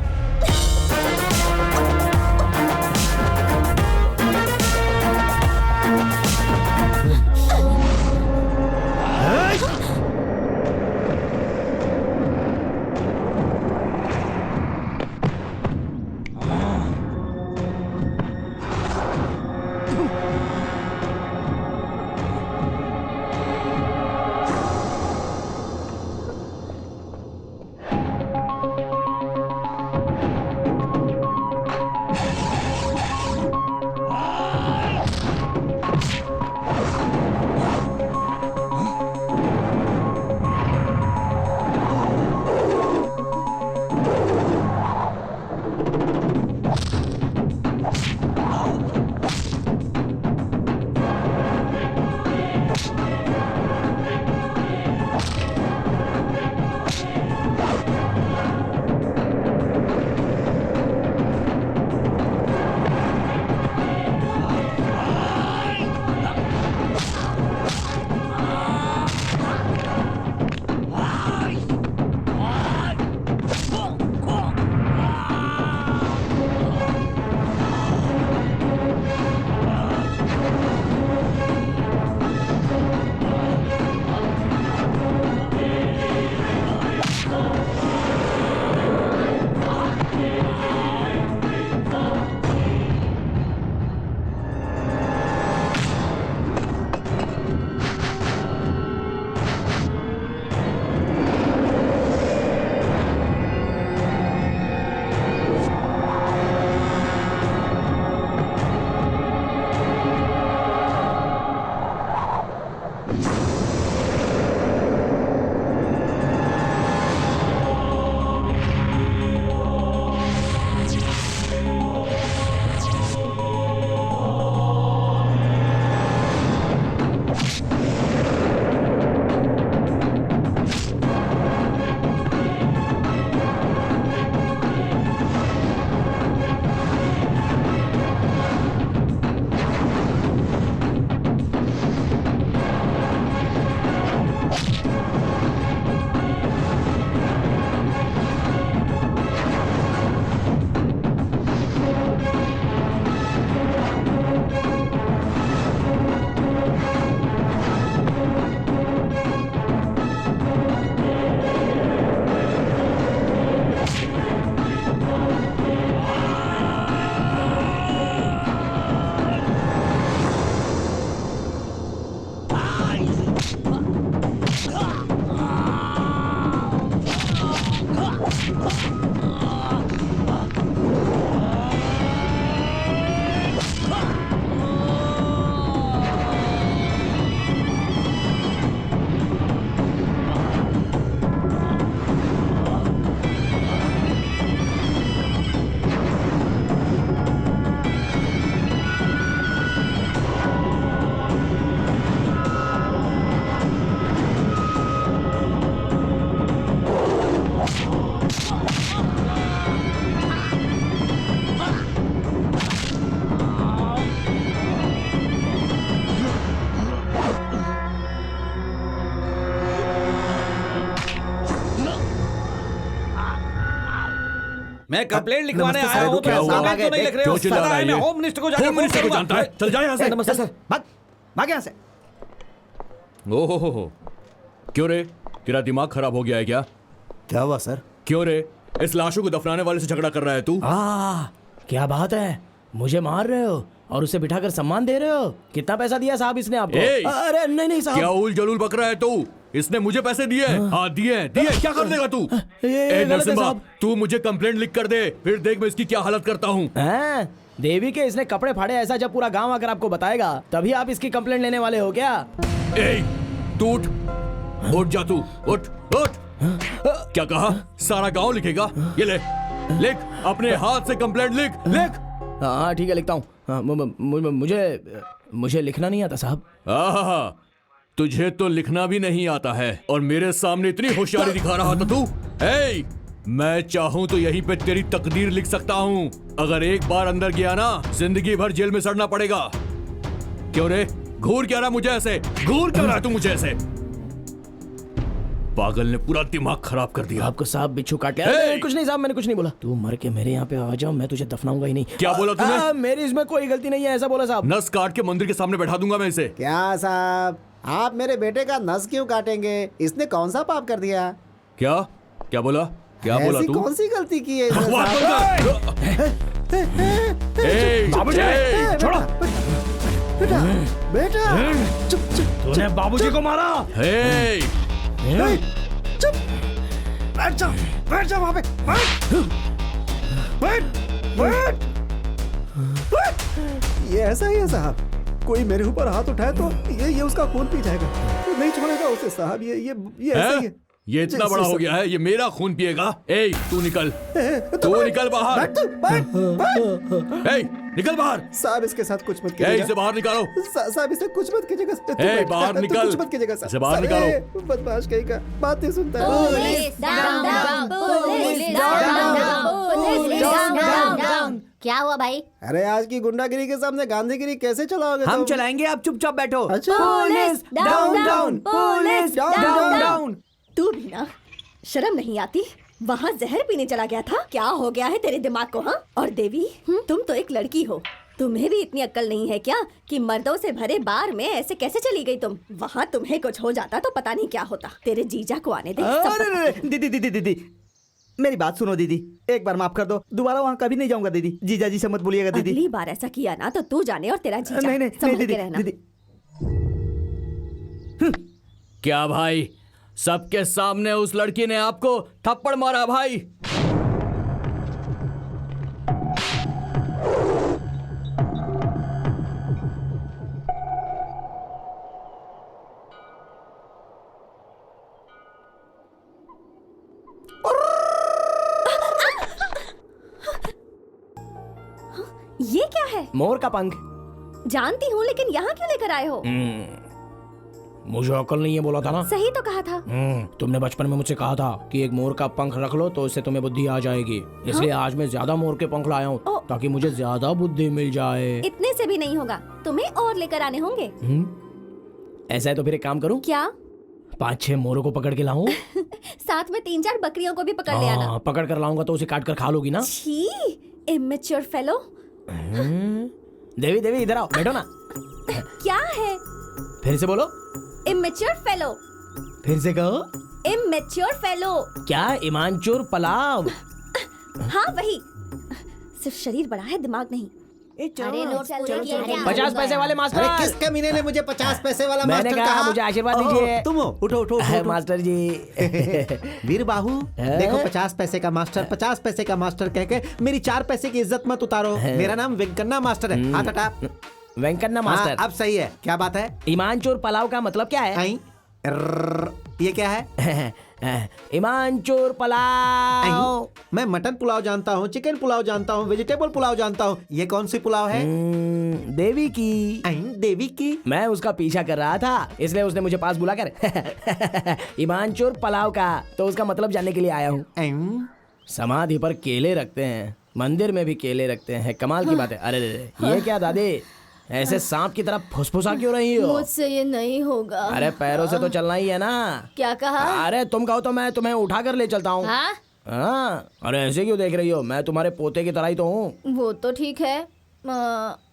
H: मैं कंप्लेंट लिखवाने आया हूँ,
C: क्या
H: तो
C: हुआ?
H: कंप्लेंट तो नहीं लिख रहे हो।
C: क्यों चिल्ला रहा है ये?
H: होम मिनिस्टर को जाके
C: होम मिनिस्टर को जानता है? चल जा यहाँ से।
B: नमस्ते सर, भाग भाग यहाँ से।
C: ओहो, क्यों रे? तेरा दिमाग खराब हो गया है क्या?
B: क्या हुआ सर?
C: क्यों रे? इस लाशों को दफनाने वाले से झगड़ा कर रहा है तू?
E: क्या बात है, मुझे मार रहे हो और उसे बिठाकर सम्मान दे रहे हो? कितना पैसा दिया साहब इसने आपको? अरे नहीं नहीं साहब।
C: क्या उल जलूल बक रहा है तू? इसने मुझे पैसे दिए? हाँ दिए। क्या कर देगा तू? नरसिम्हा, तू मुझे कंप्लेंट लिख कर दे, फिर देख मैं इसकी क्या हालत करता हूँ।
E: देवी के इसने कपड़े फाड़े ऐसा जब पूरा गांव आकर आपको बताएगा तभी आप इसकी कंप्लेंट लेने वाले हो क्या?
C: तू उठ जा, तू उठ। क्या कहा? सारा गांव लिखेगा? ये ले, लिख, अपने हाथ से कंप्लेंट लिख।
E: हाँ ठीक है, लिखता हूँ। मुझे लिखना नहीं आता साहब।
C: तुझे तो लिखना भी नहीं आता है और मेरे सामने इतनी होशियारी दिखा रहा था तू। मैं चाहूँ तो यहीं पे तेरी तकदीर लिख सकता हूँ। अगर एक बार अंदर गया ना, जिंदगी भर जेल में सड़ना पड़ेगा। क्यों रे? घूर क्या रहा मुझे ऐसे? घूर क्यों रहा तू मुझे ऐसे? पागल ने पूरा दिमाग खराब कर दिया।
E: आपको साहब बिच्छू काट लिया? कुछ नहीं साहब, मैंने कुछ नहीं बोला। तू मर के मेरे यहाँ पे आ जाओ, मैं तुझे दफनाऊंगा ही नहीं।
C: क्या बोला तूने?
E: मेरी इसमें कोई गलती नहीं है, ऐसा बोला साहब।
C: नस काट के मंदिर के सामने बैठा दूंगा मैं इसे।
A: क्या साहब, आप मेरे बेटे का नस क्यों काटेंगे? इसने कौन सा पाप कर दिया?
C: क्या बोला? क्या बोला तू?
A: कौन सी गलती की है? बेटा चुप चुप।
H: तूने बाबूजी को मारा?
A: चुप, बैठ जा वहाँ पे। बैठ। ये ऐसा ही है साहब, कोई मेरे ऊपर हाथ उठाए तो ये उसका खून पी जाएगा, तो नहीं छोड़ेगा उसे साहब। ये ऐसा ही है।
C: ये इतना बड़ा हो गया है, ये मेरा खून पिएगा। तू निकल, तू निकल बाहर। निकल बाहर।
A: साहब इसके साथ कुछ मत कीजिएगा।
C: इसे बाहर निकालो।
A: साहब इसे कुछ मत कीजिएगा।
C: बाहर निकल।
A: कुछ मत कीजिएगा।
C: इसे बाहर निकालो।
A: बदमाश कहीं का बात नहीं सुनता है।
F: क्या हुआ भाई?
A: अरे आज की गुंडागिरी के सामने गांधीगिरी कैसे चलाओगे?
B: हम चलाएंगे, आप चुपचाप बैठो।
A: अच्छा।
G: Police down down, police down down. तू भी ना शर्म नहीं आती? वहाँ जहर पीने चला गया था। क्या हो गया है तेरे दिमाग को? हाँ, और देवी तुम तो एक लड़की हो, तुम्हें भी इतनी अक्ल नहीं है क्या कि मर्दों से भरे बार में ऐसे कैसे चली गई तुम? वहाँ तुम्हें कुछ हो जाता तो पता नहीं क्या होता। तेरे जीजा को आने दे।
B: दीदी मेरी बात सुनो दीदी, एक बार माफ कर दो, दोबारा वहाँ कभी नहीं जाऊंगा दीदी। जीजा जी से मत बोलिएगा दीदी।
G: अगली बार ऐसा किया ना तो तू जाने और तेरा जीजा।
B: नहीं
G: संभल के रहना।
B: दीदी।
C: क्या भाई, सबके सामने उस लड़की ने आपको थप्पड़ मारा भाई?
G: ये क्या है?
E: मोर का पंख।
G: जानती हूँ, लेकिन यहाँ क्यों लेकर आए हो?
E: मुझे अकल नहीं है बोला था ना?
G: सही तो कहा था।
E: तुमने बचपन में मुझसे कहा था कि एक मोर का पंख रख लो तो इससे तुम्हें बुद्धि आ जाएगी। इसलिए आज मैं ज्यादा मोर के पंख लाया हूँ ताकि मुझे ज्यादा बुद्धि मिल जाए।
G: इतने से भी नहीं होगा, तुम्हें और लेकर आने होंगे।
E: ऐसा है तो फिर एक काम करूँ
G: क्या?
E: 5-6 मोरों को पकड़ के लाऊं?
G: साथ में 3-4 बकरियों को भी पकड़ ले आना।
E: पकड़ कर लाऊंगा तो उसे काट कर खा लोगी ना?
G: छी, इमेच्योर फेलो।
E: देवी इधर आओ, बैठो ना।
G: क्या है?
E: फिर से बोलो।
G: Immature fellow.
E: फिर से कहो।
G: Immature fellow.
E: क्या? ईमानचोर पलाव।
G: हाँ वही, सिर्फ शरीर बड़ा है, दिमाग नहीं।
F: अरे नोट पूरे किए हैं।
E: 50 पैसे वाले मास्टर।
A: अरे किस कमीने ने मुझे 50 पैसे वाला
E: मैंने
A: मास्टर
E: कहा मुझे आशीर्वाद दीजिए।
B: तुम हो, उठो
E: मास्टर जी।
B: वीर बाहू, देखो 50 पैसे का मास्टर, 50 पैसे का मास्टर कह के मेरी 4 पैसे की इज्जत मत उतारो। मेरा नाम वेंकन्ना मास्टर है। हाथ हटा।
E: वेंकन्ना मास्टर।
B: अब सही है। क्या बात है?
E: ईमानचोर पलाव का मतलब क्या है?
B: ये क्या है?
E: ईमानचोर पलाव।
B: मैं मटन पुलाव जानता हूँ, चिकन पुलाव जानता हूँ, वेजिटेबल पुलाव जानता हूँ। ये कौन सी पुलाव है?
E: देवी की।
B: देवी की?
E: मैं उसका पीछा कर रहा था, इसलिए उसने मुझे पास बुलाकर ईमानचोर पलाव का तो उसका मतलब जानने के लिए आया हूँ। समाधि पर केले रखते हैं, मंदिर में भी केले रखते हैं, कमाल की बात है। अरे ये क्या दादी, ऐसे सांप की तरह फुसफुसा क्यों रही हो?
F: मुझसे ये नहीं होगा।
E: अरे पैरों से तो चलना ही है ना।
F: क्या कहा?
E: अरे तुम कहो तो मैं तुम्हें उठा कर ले चलता हूँ।
F: हाँ?
E: हाँ, अरे ऐसे क्यों देख रही हो? मैं तुम्हारे पोते की तरह ही तो हूँ।
F: वो तो ठीक है,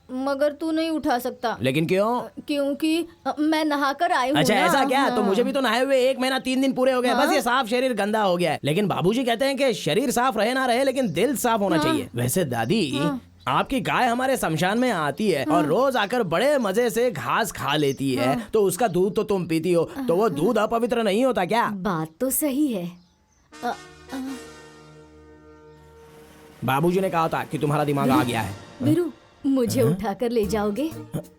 F: मगर तू नहीं उठा सकता।
E: लेकिन क्यों?
F: क्योंकि मैं नहाकर आई हूँ
E: अच्छा
F: ना।
E: ऐसा क्या?
F: हाँ।
E: तो मुझे भी तो नहाए हुए 1 महीना 3 दिन पूरे हो गए। बस ये साफ शरीर गंदा हो गया है। लेकिन बाबूजी कहते हैं कि शरीर साफ रहे ना रहे, लेकिन दिल साफ होना चाहिए। वैसे दादी, आपकी गाय हमारे शमशान में आती है और रोज आकर बड़े मजे से घास खा लेती है, तो उसका दूध तो तुम पीती हो, तो वो दूध अपवित्र नहीं होता क्या?
G: बात तो सही है।
E: बाबूजी ने कहा था कि तुम्हारा दिमाग आ गया है।
G: वीरू, मुझे उठाकर ले जाओगे?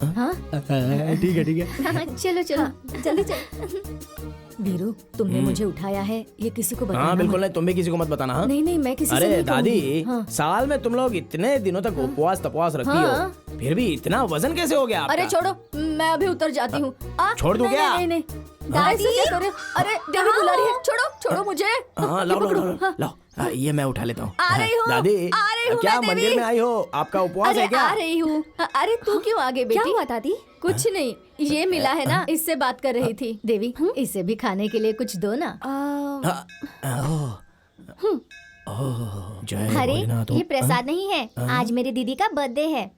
G: हाँ
E: ठीक है ठीक है।
G: चलो चलो जल्दी चलो। वीरू, तुमने मुझे उठाया है, ये किसी को बताना
E: हाँ बिल्कुल
G: मत।
E: नहीं, तुम भी किसी को मत बताना। हाँ?
G: नहीं नहीं, मैं किसी से
E: अरे
G: नहीं
E: दादी,
G: कहूंगी। हाँ।
E: साल में तुम लोग इतने दिनों तक उपवास तपवास रखती हो, फिर भी इतना वजन कैसे हो गया आपका?
F: अरे छोड़ो, मैं अभी उतर जाती हूँ।
E: छोड़ दूं क्या?
F: नहीं नहीं, दादी क्या कर रहे हो? अरे देवी बुला रही है, छोड़ो छोड़ो मुझे।
E: हाँ लाओ लाओ लाओ लाओ, ये मैं उठा लेता हूँ।
F: आ रही हूँ,
E: दादी,
F: आ रही हूँ
E: क्या
F: मैं,
E: मंदिर
F: देवी।
E: में आई हो? आपका उपवास
F: अरे
E: है क्या?
F: आ रही हूँ। अरे तू क्यों आगे बेटी?
G: क्या हुआ दादी?
F: कुछ नहीं, ये मिला है ना, इससे बात कर रही थी। देवी, इसे भी खाने के लिए कुछ दो ना।
E: जय
F: अरे
E: भोलेनाथ।
F: ये प्रसाद नहीं है, आज मेरी दीदी का बर्थडे है।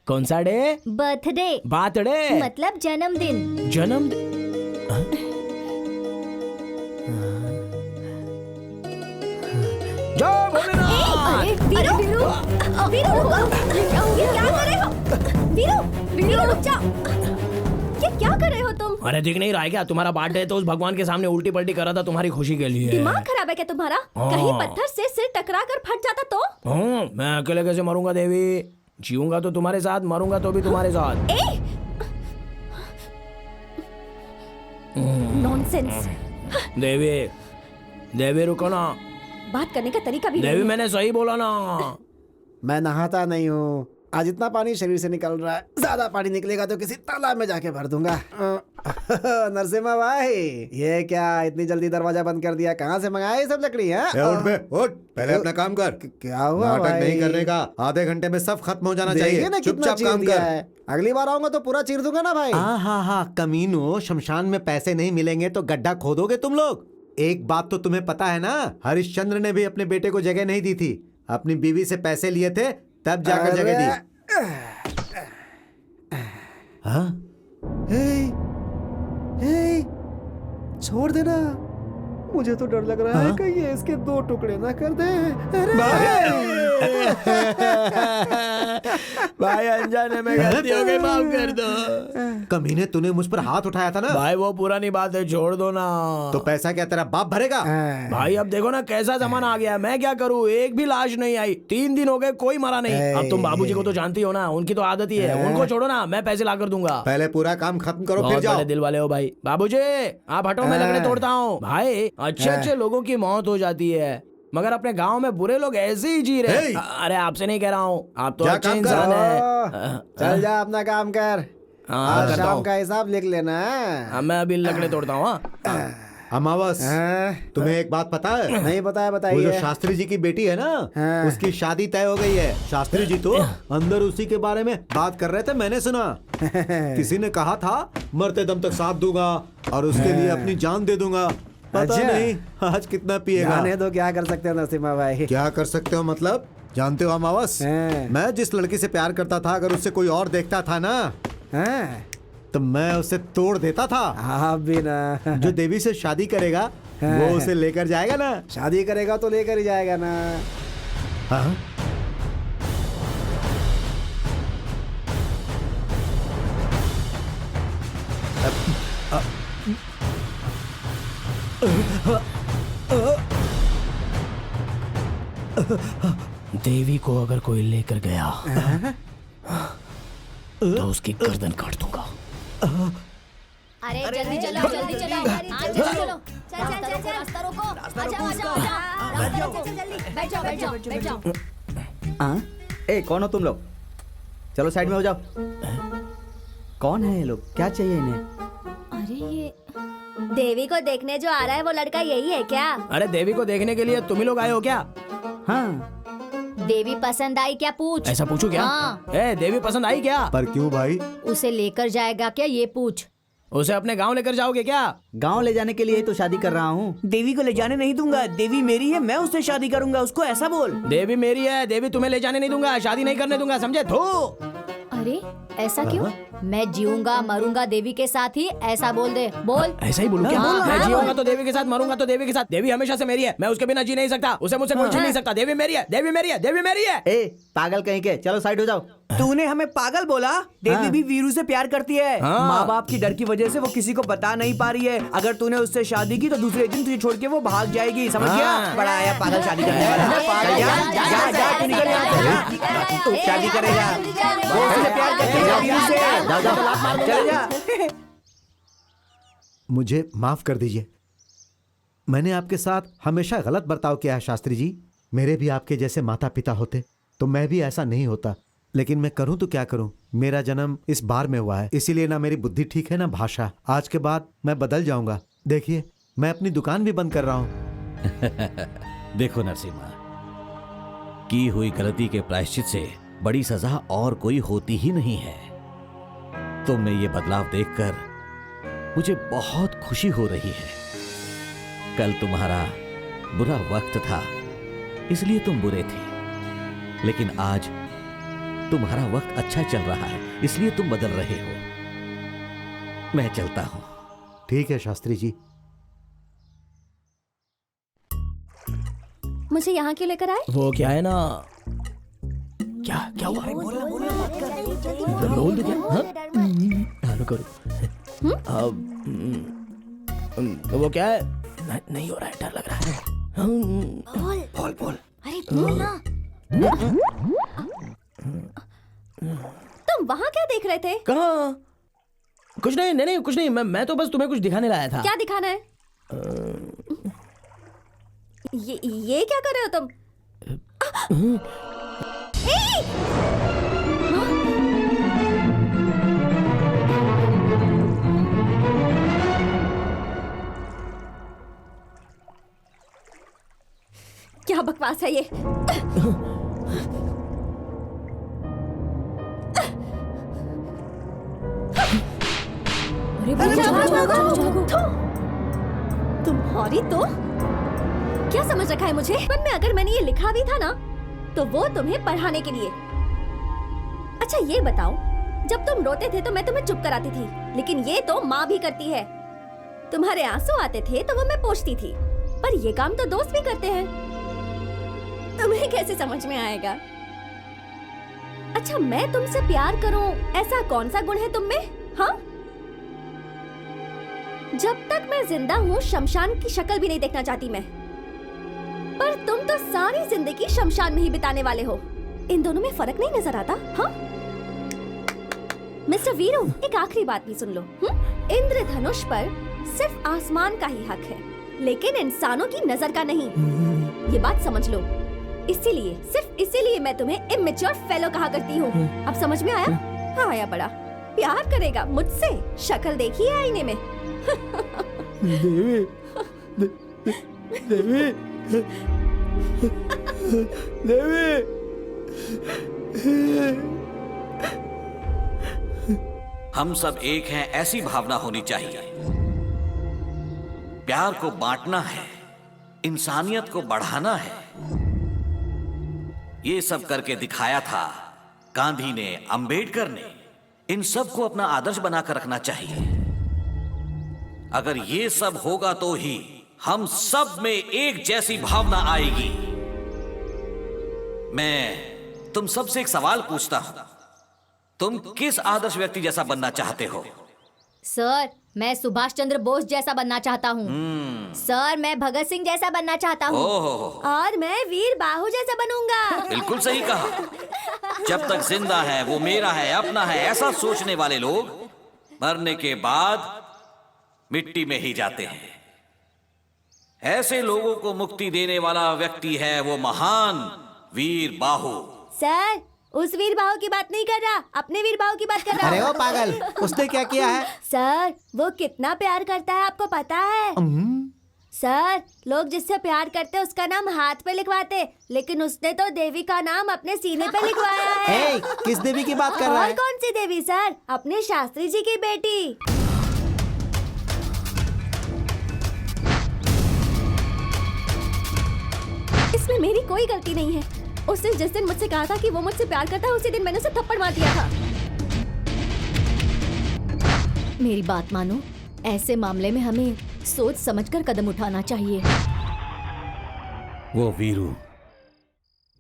E: कौन सा डे?
F: बर्थडे
E: बर्थडे
F: मतलब जन्मदिन।
E: जन्म। जय भोलेनाथ।
F: अरे वीरू, वीरू रुको, ये क्या कर रहे हो? वीरू, वीरू रुक जाओ, ये क्या कर रहे हो तुम?
E: अरे दिख नहीं रहा है क्या? तुम्हारा बर्थडे है तो उस भगवान के सामने उल्टी पल्टी कर रहा था तुम्हारी खुशी के लिए।
G: दिमाग खराब है क्या तुम्हारा? कहीं पत्थर से सिर टकरा कर फट जाता तो?
E: मैं अकेले कैसे मरूंगा देवी? जीऊंगा तो तुम्हारे साथ, मरूंगा तो भी तुम्हारे साथ।
G: नॉनसेंस।
E: देवी, देवी रुको ना।
G: बात करने का तरीका भी
E: देवी
G: नहीं।
E: मैंने सही बोला ना।
A: मैं नहाता नहीं हूँ। आज इतना पानी शरीर से निकल रहा है, ज्यादा पानी निकलेगा तो किसी तालाब में जाके भर दूंगा। नरसिम्हा भाई, ये क्या इतनी जल्दी दरवाजा बंद कर दिया? कहाँ से मंगाए ये सब लकड़ी? है
D: उठ बे, उठ, पहले अपना काम कर।
A: क्या हुआ
D: नाटक
A: भाई?
D: नहीं करने का, आधे घंटे में सब खत्म हो जाना
A: देखिए
D: चाहिए।
A: ना कितना
D: चुपचाप
A: चीर
D: काम
A: दिया
D: कर।
A: है। अगली बार आऊंगा तो पूरा चीर दूंगा ना भाई।
B: हाँ, कमीनो, शमशान में पैसे नहीं मिलेंगे तो गड्ढा खोदोगे तुम लोग? एक बात तो तुम्हें पता है ना, हरिश्चंद्र ने भी अपने बेटे को जगह नहीं दी थी। अपनी बीवी से पैसे लिए थे तब जाकर जगह दी। हाँ?
A: हे, छोड़ देना, मुझे तो डर लग रहा है कि ये इसके 2 टुकड़े ना कर दे।
E: भाई अनजाने में गलती हो गई, माफ कर दो।
B: कमीने, तूने मुझ पर हाथ उठाया था ना?
E: भाई वो पुरानी बात है, छोड़ दो ना।
B: तो पैसा क्या तेरा बाप भरेगा?
E: भाई अब देखो ना कैसा जमाना आ गया, मैं क्या करूँ? एक भी लाश नहीं आई, 3 दिन हो गए, कोई मरा नहीं। अब तुम बाबूजी को तो जानती हो ना, उनकी तो आदत ही है। उनको छोड़ो ना, मैं पैसे ला कर दूंगा।
B: पहले पूरा काम खत्म करो फिर
E: बहुत
B: जाओ।
E: बड़े दिल वाले हो भाई। बाबूजी आप हटो, मैं लकड़े तोड़ता हूँ। भाई अच्छे अच्छे लोगों की मौत हो जाती है, मगर अपने गांव में बुरे लोग ऐसे ही जी रहे। अरे आपसे नहीं कह रहा हूँ, आप तो
B: क्या
E: अच्छे
B: काम कर
E: इंसान
A: ओ,
E: है।
A: चल जा अपना काम कर।
E: हाँ,
A: आज
E: करता
A: शाम
E: हूँ।
A: का हिसाब लिख लेना।
E: मैं अभी लकड़े तोड़ता हूँ।
B: अमावस, तुम्हें एक बात पता है?
A: नहीं पता है,
B: वो जो
A: बताइए।
B: शास्त्री जी की बेटी है ना, उसकी शादी तय हो गई है। शास्त्री जी तो अंदर उसी के बारे में बात कर रहे थे, मैंने सुना। किसी ने कहा था मरते दम तक साथ दूंगा और उसके लिए अपनी जान दे दूंगा। पता
A: अच्छा।
B: नहीं आज कितना पिएगा।
A: जाने दो, क्या कर सकते हो नरसिम्हा भाई?
B: क्या कर सकते हो मतलब? जानते हो अमावस, मैं जिस लड़की से प्यार करता था, अगर उससे कोई और देखता था ना, तो मैं उसे तोड़ देता था।
A: आप भी ना।
B: जो देवी से शादी करेगा वो उसे लेकर जाएगा ना।
A: शादी करेगा तो लेकर ही जाएगा ना।
B: हाँ?
E: देवी को अगर कोई लेकर गया तो उसकी गर्दन काट दूंगा।
F: अरे जल्दी चलो, जल्दी चलो, हाँ जल्दी चलो, चल चल चल, रास्ता रोको, आ जाओ, रास्ता रोको, जल्दी, बैठ जाओ, बैठ जाओ, बैठ जाओ।
I: हाँ, ए कौन हो तुम लोग? चलो साइड में हो जाओ। कौन है ये लोग? क्या चाहिए इन्हें?
F: अरे ये देवी को देखने जो आ रहा है वो लड़का यही है क्या?
E: अरे देवी को देखने के लिए तुम ही लोग आए हो क्या?
I: हाँ,
F: देवी पसंद आई क्या? पूछ।
E: ऐसा पूछू क्या?
F: हाँ।
E: ए देवी पसंद आई क्या?
B: पर क्यों भाई?
F: उसे लेकर जाएगा क्या, ये पूछ।
E: उसे अपने गांव लेकर जाओगे क्या?
I: गांव ले जाने के लिए ही तो शादी कर रहा हूँ।
J: देवी को ले जाने नहीं दूंगा, देवी मेरी है, मैं उससे शादी करूंगा, उसको ऐसा बोल।
E: देवी मेरी है, देवी तुम्हें ले जाने नहीं दूंगा, शादी नहीं करने दूंगा, समझे? थू।
F: अरे ऐसा क्यों? मैं जीऊंगा मरूंगा देवी के साथ ही, ऐसा बोल दे। बोल।
E: ऐसा ही बोलूं क्या?
F: हाँ,
E: मैं
F: हाँ,
E: जीऊंगा
F: बोल।
E: तो देवी के साथ, मरूंगा तो देवी के साथ। देवी हमेशा से मेरी है, मैं उसके बिना जी नहीं सकता, उसे मुझसे कोई छीन नहीं सकता। देवी मेरी है, देवी मेरी है, देवी मेरी है।
I: ए पागल कहीं के, चलो साइड हो जाओ।
J: तूने हमें पागल बोला? देवी भी वीरू से प्यार करती है।
E: हाँ।
J: माँ बाप की डर की वजह से वो किसी को बता नहीं पा रही है। अगर तूने उससे शादी की तो दूसरे दिन तुझे छोड़ के वो भाग जाएगी, समझ गया?
E: हाँ।
J: बड़ा आया पागल शादी करने वाला। चल जा, जा, जा, तू निकल यहाँ से। तू शादी करेगा, वो उससे प्यार करती है वीरू से।
I: जाओ जाओ।
J: चल जा।
B: मुझे माफ कर दीजिए, मैंने आपके साथ हमेशा गलत बर्ताव किया है शास्त्री जी। मेरे भी आपके जैसे माता पिता होते तो मैं भी ऐसा नहीं होता, लेकिन मैं करूं तो क्या करूं। मेरा जन्म इस बार में हुआ है, इसीलिए ना मेरी बुद्धि ठीक है ना भाषा। आज के बाद मैं बदल जाऊंगा। देखिए मैं अपनी दुकान भी बंद कर रहा हूं।
H: देखो नरसिम्हा, की हुई गलती के प्रायश्चित से बड़ी सजा और कोई होती ही नहीं है। तुम में ये बदलाव देखकर मुझे बहुत खुशी हो रही है। कल तुम्हारा बुरा वक्त था, इसलिए तुम बुरे थे, लेकिन आज तुम्हारा वक्त अच्छा चल रहा है, इसलिए तुम बदल रहे हो। मैं चलता हूं।
B: ठीक है शास्त्री जी।
G: मुझे यहाँ क्यों लेकर आए?
E: वो क्या है ना, क्या क्या हुआ? बोल दो क्या? हाँ? रुको वो क्या है? नहीं हो रहा है, डर लग रहा है।
F: बोल। अरे बोल ना।
G: तुम वहाँ क्या देख रहे थे?
E: कहाँ? कुछ नहीं, नहीं कुछ नहीं, मैं तो बस तुम्हें कुछ दिखाने लाया था।
G: क्या दिखाना है? ये क्या कर रहे हो तुम? क्या बकवास है ये? तुम्हारी तो क्या समझ रखा है मुझे? मन में अगर मैंने ये लिखा भी था ना तो वो तुम्हें पढ़ाने के लिए। अच्छा ये बताओ, जब तुम रोते थे तो मैं तुम्हें चुप कराती थी, लेकिन ये तो माँ भी करती है। तुम्हारे आंसू आते थे तो वो मैं पोंछती थी, पर ये काम तो दोस्त भी करते हैं। तुम्हें कैसे समझ में आएगा? अच्छा मैं तुमसे प्यार करूं, ऐसा कौन सा गुण है तुम में? हाँ? जब तक मैं जिंदा हूँ शमशान की शक्ल भी नहीं देखना चाहती मैं, पर तुम तो सारी जिंदगी शमशान में ही बिताने वाले हो। इन दोनों में फर्क नहीं नजर आता? हाँ? मिस्टर वीरू, एक आखिरी बात भी सुन लो। इंद्रधनुष पर सिर्फ आसमान का ही हक है, लेकिन इंसानों की नजर का नहीं। ये बात समझ लो। इसीलिए, सिर्फ इसीलिए मैं तुम्हें इमेच्योर फेलो कहा करती हूँ। अब समझ में आया? हाँ आया। बड़ा प्यार करेगा मुझसे, शक्ल देखी है आईने में।
E: देवी, देवी, देवी।
H: हम सब एक हैं, ऐसी भावना होनी चाहिए। प्यार को बांटना है, इंसानियत को बढ़ाना है। ये सब करके दिखाया था गांधी ने, अंबेडकर ने। इन सब को अपना आदर्श बनाकर रखना चाहिए। अगर ये सब होगा तो ही हम सब में एक जैसी भावना आएगी। मैं तुम सबसे एक सवाल पूछता हूं, तुम किस आदर्श व्यक्ति जैसा बनना चाहते हो?
F: सर मैं सुभाष चंद्र बोस जैसा बनना चाहता हूँ। सर मैं भगत सिंह जैसा बनना चाहता हूँ।
G: और मैं वीर बाहु जैसा बनूंगा।
H: बिल्कुल सही कहा। जब तक जिंदा है वो मेरा है, अपना है, ऐसा सोचने वाले लोग मरने के बाद मिट्टी में ही जाते हैं। ऐसे लोगों को मुक्ति देने वाला व्यक्ति है वो महान वीर बाहु।
G: सर उस वीर बाहु की बात नहीं कर रहा, अपने वीर बाहु की बात कर रहा।
B: अरे ओ पागल, उसने क्या किया है?
G: सर वो कितना प्यार करता है आपको पता है? सर लोग जिससे प्यार करते उसका नाम हाथ पे लिखवाते, लेकिन उसने तो देवी का नाम अपने सीने पे लिखवाया है।
B: ए, किस देवी की बात कर रहा है?
G: और कौन सी देवी सर? अपने शास्त्री जी की बेटी। उसमें मेरी कोई गलती नहीं है। उसने जिस दिन मुझसे कहा था कि वो मुझसे प्यार करता है, उसी दिन मैंने उसे थप्पड़ मार दिया था।
F: मेरी बात मानो, ऐसे मामले में हमें सोच समझकर कदम उठाना चाहिए।
H: वो वीरू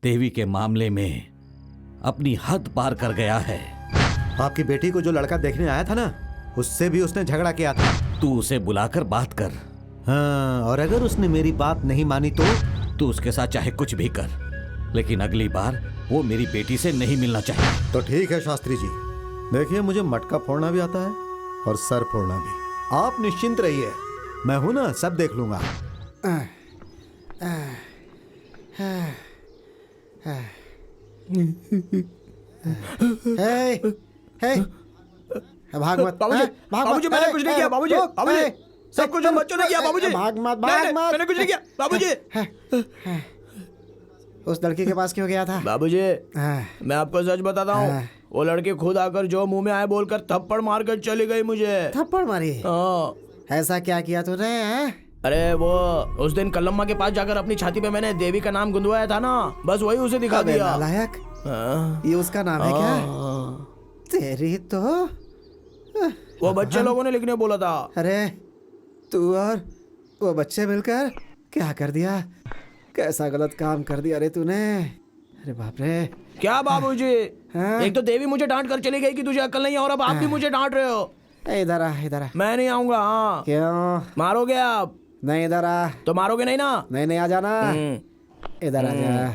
H: देवी के मामले में अपनी हद पार कर गया है।
B: आपकी बेटी को जो लड़का देखने आया था ना, उससे भी उसने झगड़ा किया था।
H: तू उसे बुलाकर बात कर।
B: हाँ, और अगर उसने मेरी बात नहीं मानी तो
H: तू उसके साथ चाहे कुछ भी कर, लेकिन अगली बार वो मेरी बेटी से नहीं मिलना चाहिए।
B: तो ठीक है शास्त्री जी, देखिए मुझे मटका फोड़ना भी आता है और सर फोड़ना भी। आप निश्चिंत रहिए, मैं हूं ना, सब देख लूंगा।
A: भाग मत
E: बाबूजी, मैंने कुछ नहीं किया बाबूजी। बाबूजी, सब कुछ उन बच्चों ने किया बाबूजी।
A: भाग मत
E: मैंने कुछ नहीं किया बाबूजी।
A: उस लड़की के पास क्यों गया था?
E: बाबूजी, मैं आपको सच बताता हूँ, वो लड़की खुद आकर जो मुंह में आए बोलकर थप्पड़ मारकर चली गई मुझे।
A: थप्पड़ मारी? ऐसा क्या किया तूने?
E: अरे वो उस दिन कलम्मा के पास जाकर अपनी छाती पे मैंने देवी का नाम गुंदवाया था ना, बस वही उसे दिखा दिया।
A: नालायक, ये उसका नाम है क्या? तेरी तो
E: वो बच्चे लोगों ने लिखने बोला था।
A: अरे तू और वो बच्चे मिलकर क्या कर दिया? कैसा गलत काम कर दिया रे तूने? अरे बाप रे।
E: क्या बाबूजी, एक तो देवी मुझे डांट कर चली गई कि तुझे अक्ल नहीं है, और अब आप भी मुझे डांट रहे हो।
A: इधर आ, इधर आ।
E: मैं नहीं आऊंगा। हाँ,
A: क्यों?
E: मारोगे आप?
A: नहीं, इधर आ।
E: तो मारोगे नहीं ना?
A: नहीं नहीं, आ जाना, इधर आ जा।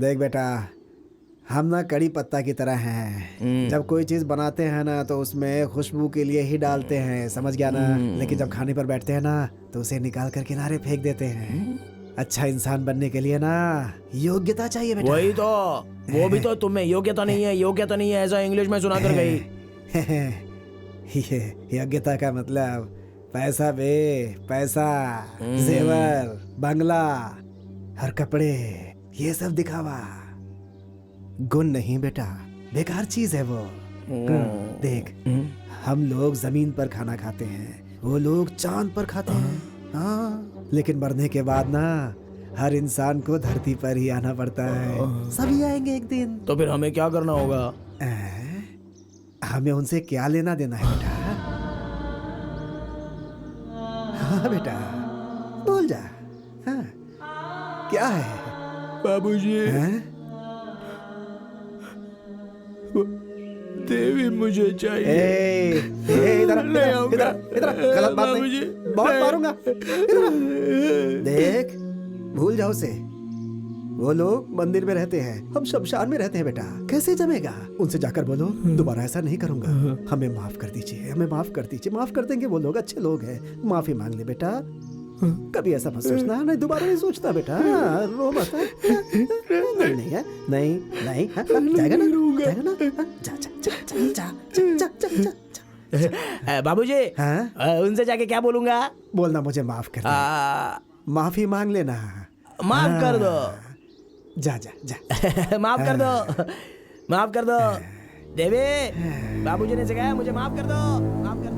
A: देख बेटा, हम ना कड़ी पत्ता की तरह हैं। जब कोई चीज बनाते हैं ना तो उसमें खुशबू के लिए ही डालते हैं, समझ गया ना? लेकिन जब खाने पर बैठते हैं ना तो उसे निकाल कर किनारे फेंक देते हैं। अच्छा इंसान बनने के लिए ना योग्यता चाहिए बेटा।
E: वही तो, वो भी तो तुम्हें योग्यता नहीं है, योग्यता नहीं है, ऐसा इंग्लिश में सुना कर गई।
A: ये योग्यता का मतलब पैसा बे, पैसा, जेवर, बंगला और कपड़े, ये सब दिखावा। गुण नहीं बेटा, बेकार चीज है वो। देख, हम लोग जमीन पर खाना खाते हैं, वो लोग चांद पर खाते हैं। हाँ, लेकिन मरने के बाद ना हर इंसान को धरती पर ही आना पड़ता है। सभी आएंगे एक दिन।
E: तो फिर हमें क्या करना होगा?
A: हमें उनसे क्या लेना देना है बेटा? हाँ बेटा, बोल जा। हाँ, क्या है
E: बाबूजी? देवी मुझे चाहिए।
A: इधर गलत बात नहीं, बहुत मारूंगा। देख, भूल जाओ उसे। वो लोग मंदिर में रहते हैं, हम शमशान में रहते हैं बेटा। कैसे जमेगा? उनसे जाकर बोलो दोबारा ऐसा नहीं करूंगा, हमें माफ कर दीजिए, हमें माफ कर दीजिए। माफ कर देंगे, वो लोग अच्छे लोग हैं। माफी मांग ले बेटा, कभी ऐसा मत सोचना। नहीं, दोबारा नहीं सोचता बेटा, रो मत। नहीं है, नहीं नहीं, जाएगा ना, जाएगा ना। जा जा जा जा जा जा जा।
E: बाबूजी, उनसे जाके क्या बोलूंगा?
A: बोलना मुझे माफ कर दे, माफी मांग लेना।
E: माफ कर दो।
A: जा जा जा।
E: माफ कर दो, माफ कर दो। देवी, बाबूजी ने सिखाया, मुझे माफ कर दो, माफ कर दो।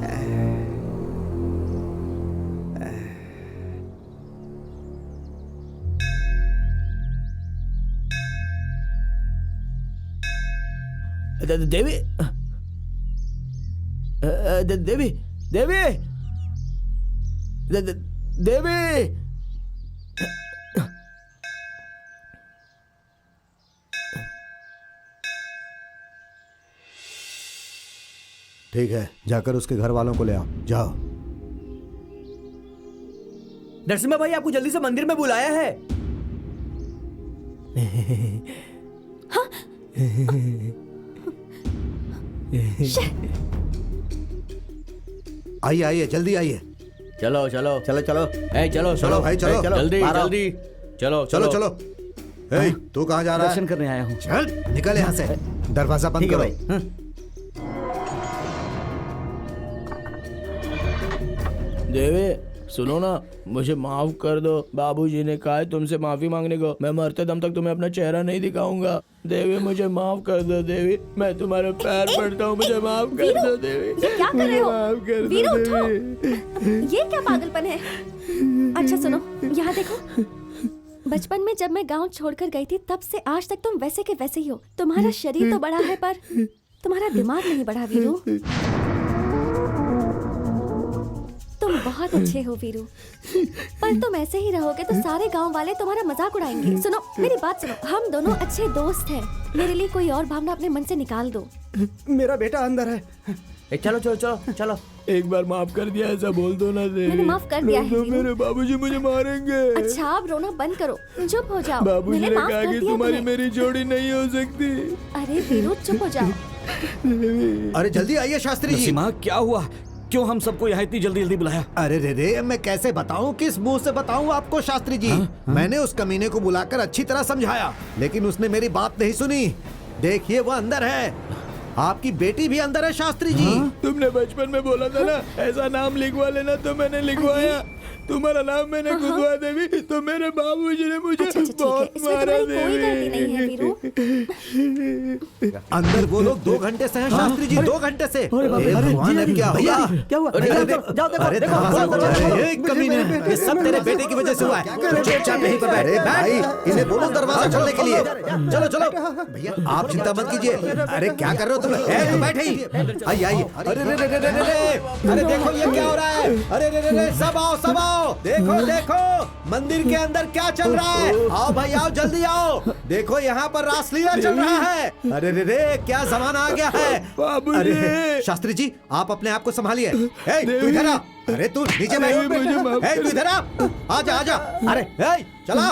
E: देवी, देवी, देवी, देवी।
B: ठीक है, जाकर उसके घर वालों को ले आओ, जाओ।
C: नरसिम्हा भाई आपको जल्दी से मंदिर में बुलाया है।
B: आइए आइए, जल्दी आइए।
C: चलो चलो
I: चलो चलो,
C: चलो
B: चलो भाई, चलो
C: जल्दी जल्दी, चलो
B: चलो चलो। तू कहाँ जा रहा है?
I: दर्शन करने आया हूँ।
B: चल निकल यहाँ से, दरवाजा बंद करो।
E: देवी, सुनो ना, मुझे माफ कर दो। बाबूजी ने कहा है तुमसे माफी मांगने को। मैं मरते दम तक तुम्हें अपना चेहरा नहीं दिखाऊंगा। देवी मुझे माफ कर दो देवी, मैं तुम्हारे पैर पड़ता हूँ, मुझे माफ कर दो देवी।
G: ये क्या कर रहे हो?
E: माफ कर दो
G: वीरू, उठो।
E: देवी।
G: ये क्या पागलपन है? अच्छा सुनो, यहाँ देखो। बचपन में जब मैं गांव छोड़कर गई थी तब से आज तक तुम वैसे के वैसे ही हो। तुम्हारा शरीर तो बड़ा है पर तुम्हारा दिमाग नहीं बढ़ा वीरू। तुम बहुत अच्छे हो वीरू, पर तुम ऐसे ही रहोगे तो सारे गांव वाले तुम्हारा मजाक उड़ाएंगे। सुनो मेरी बात सुनो, हम दोनों अच्छे दोस्त हैं। मेरे लिए कोई और भावना अपने मन से निकाल दो।
A: मेरा बेटा अंदर है।
I: चलो चलो चलो चलो।
E: एक बार माफ कर दिया ऐसा बोल दो ना देवी।
G: मैंने माफ कर दिया है वीरू।
E: मेरे बाबूजी मुझे मारेंगे।
G: अच्छा अब रोना बंद करो, चुप हो जाओ।
E: बाबूजी
G: मैंने
E: ने
G: माफ
E: कहा
G: कर
E: कि
G: दिया
E: तुम्हारी
G: तुम्हें।
E: मेरी जोड़ी नहीं हो सकती।
G: अरे वीरू चुप हो जाओ।
B: अरे जल्दी आइए शास्त्री जी।
H: नरसिम्हा, क्या हुआ? क्यों हम सबको यहाँ इतनी जल्दी जल्दी बुलाया?
B: अरे रे मैं कैसे बताऊं, किस मुंह से बताऊं आपको शास्त्री जी। मैंने उस कमीने को बुलाकर अच्छी तरह समझाया, लेकिन उसने मेरी बात नहीं सुनी। देखिए वो अंदर है, आपकी बेटी भी अंदर है शास्त्री जी।
E: तुमने बचपन में बोला था ना ऐसा नाम लिखवा लेना, तो मैंने लिखवाया। तुम्हारा नाम मैंने खुदवा देवी, तो मेरे बाबूजी ने मुझे
G: अच्छा, ठीक है,
E: बहुत
G: इसमें
E: मारा
G: तुम्हारी कोई गलती नहीं है वीरू।
B: अंदर वो लोग 2 घंटे से हैं शास्त्री जी, 2 घंटे से।
I: अरे बाप रे,
B: हे भगवान, अब क्या हुआ?
I: क्या हुआ? जाओ देखो,
B: अरे
I: देखो,
B: अरे कमीने, ये सब तेरे बेटे की वजह से हुआ है। चुपचाप यहीं पर बैठ। भाई इन्हें बोलो दरवाजा खोलने के लिए। चलो चलो भैया, आप चिंता मत कीजिए। अरे क्या कर रहे हो तुम? तुम बैठे ही। आइए आइए। अरे रे रे रे रे, अरे देखो ये क्या हो रहा है। अरे रे रे रे, सब आओ सब आओ। देखो देखो मंदिर के अंदर क्या चल रहा है। आओ भाई आओ, जल्दी आओ। देखो यहाँ पर रासलीला चल रहा है। अरे रे रे, क्या जमाना आ गया है। अरे शास्त्री जी, आप अपने आप को संभालिए। तू इधर आ। अरे तू नीचे बैठ। तू इधर आ। आजा आजा। अरे चला।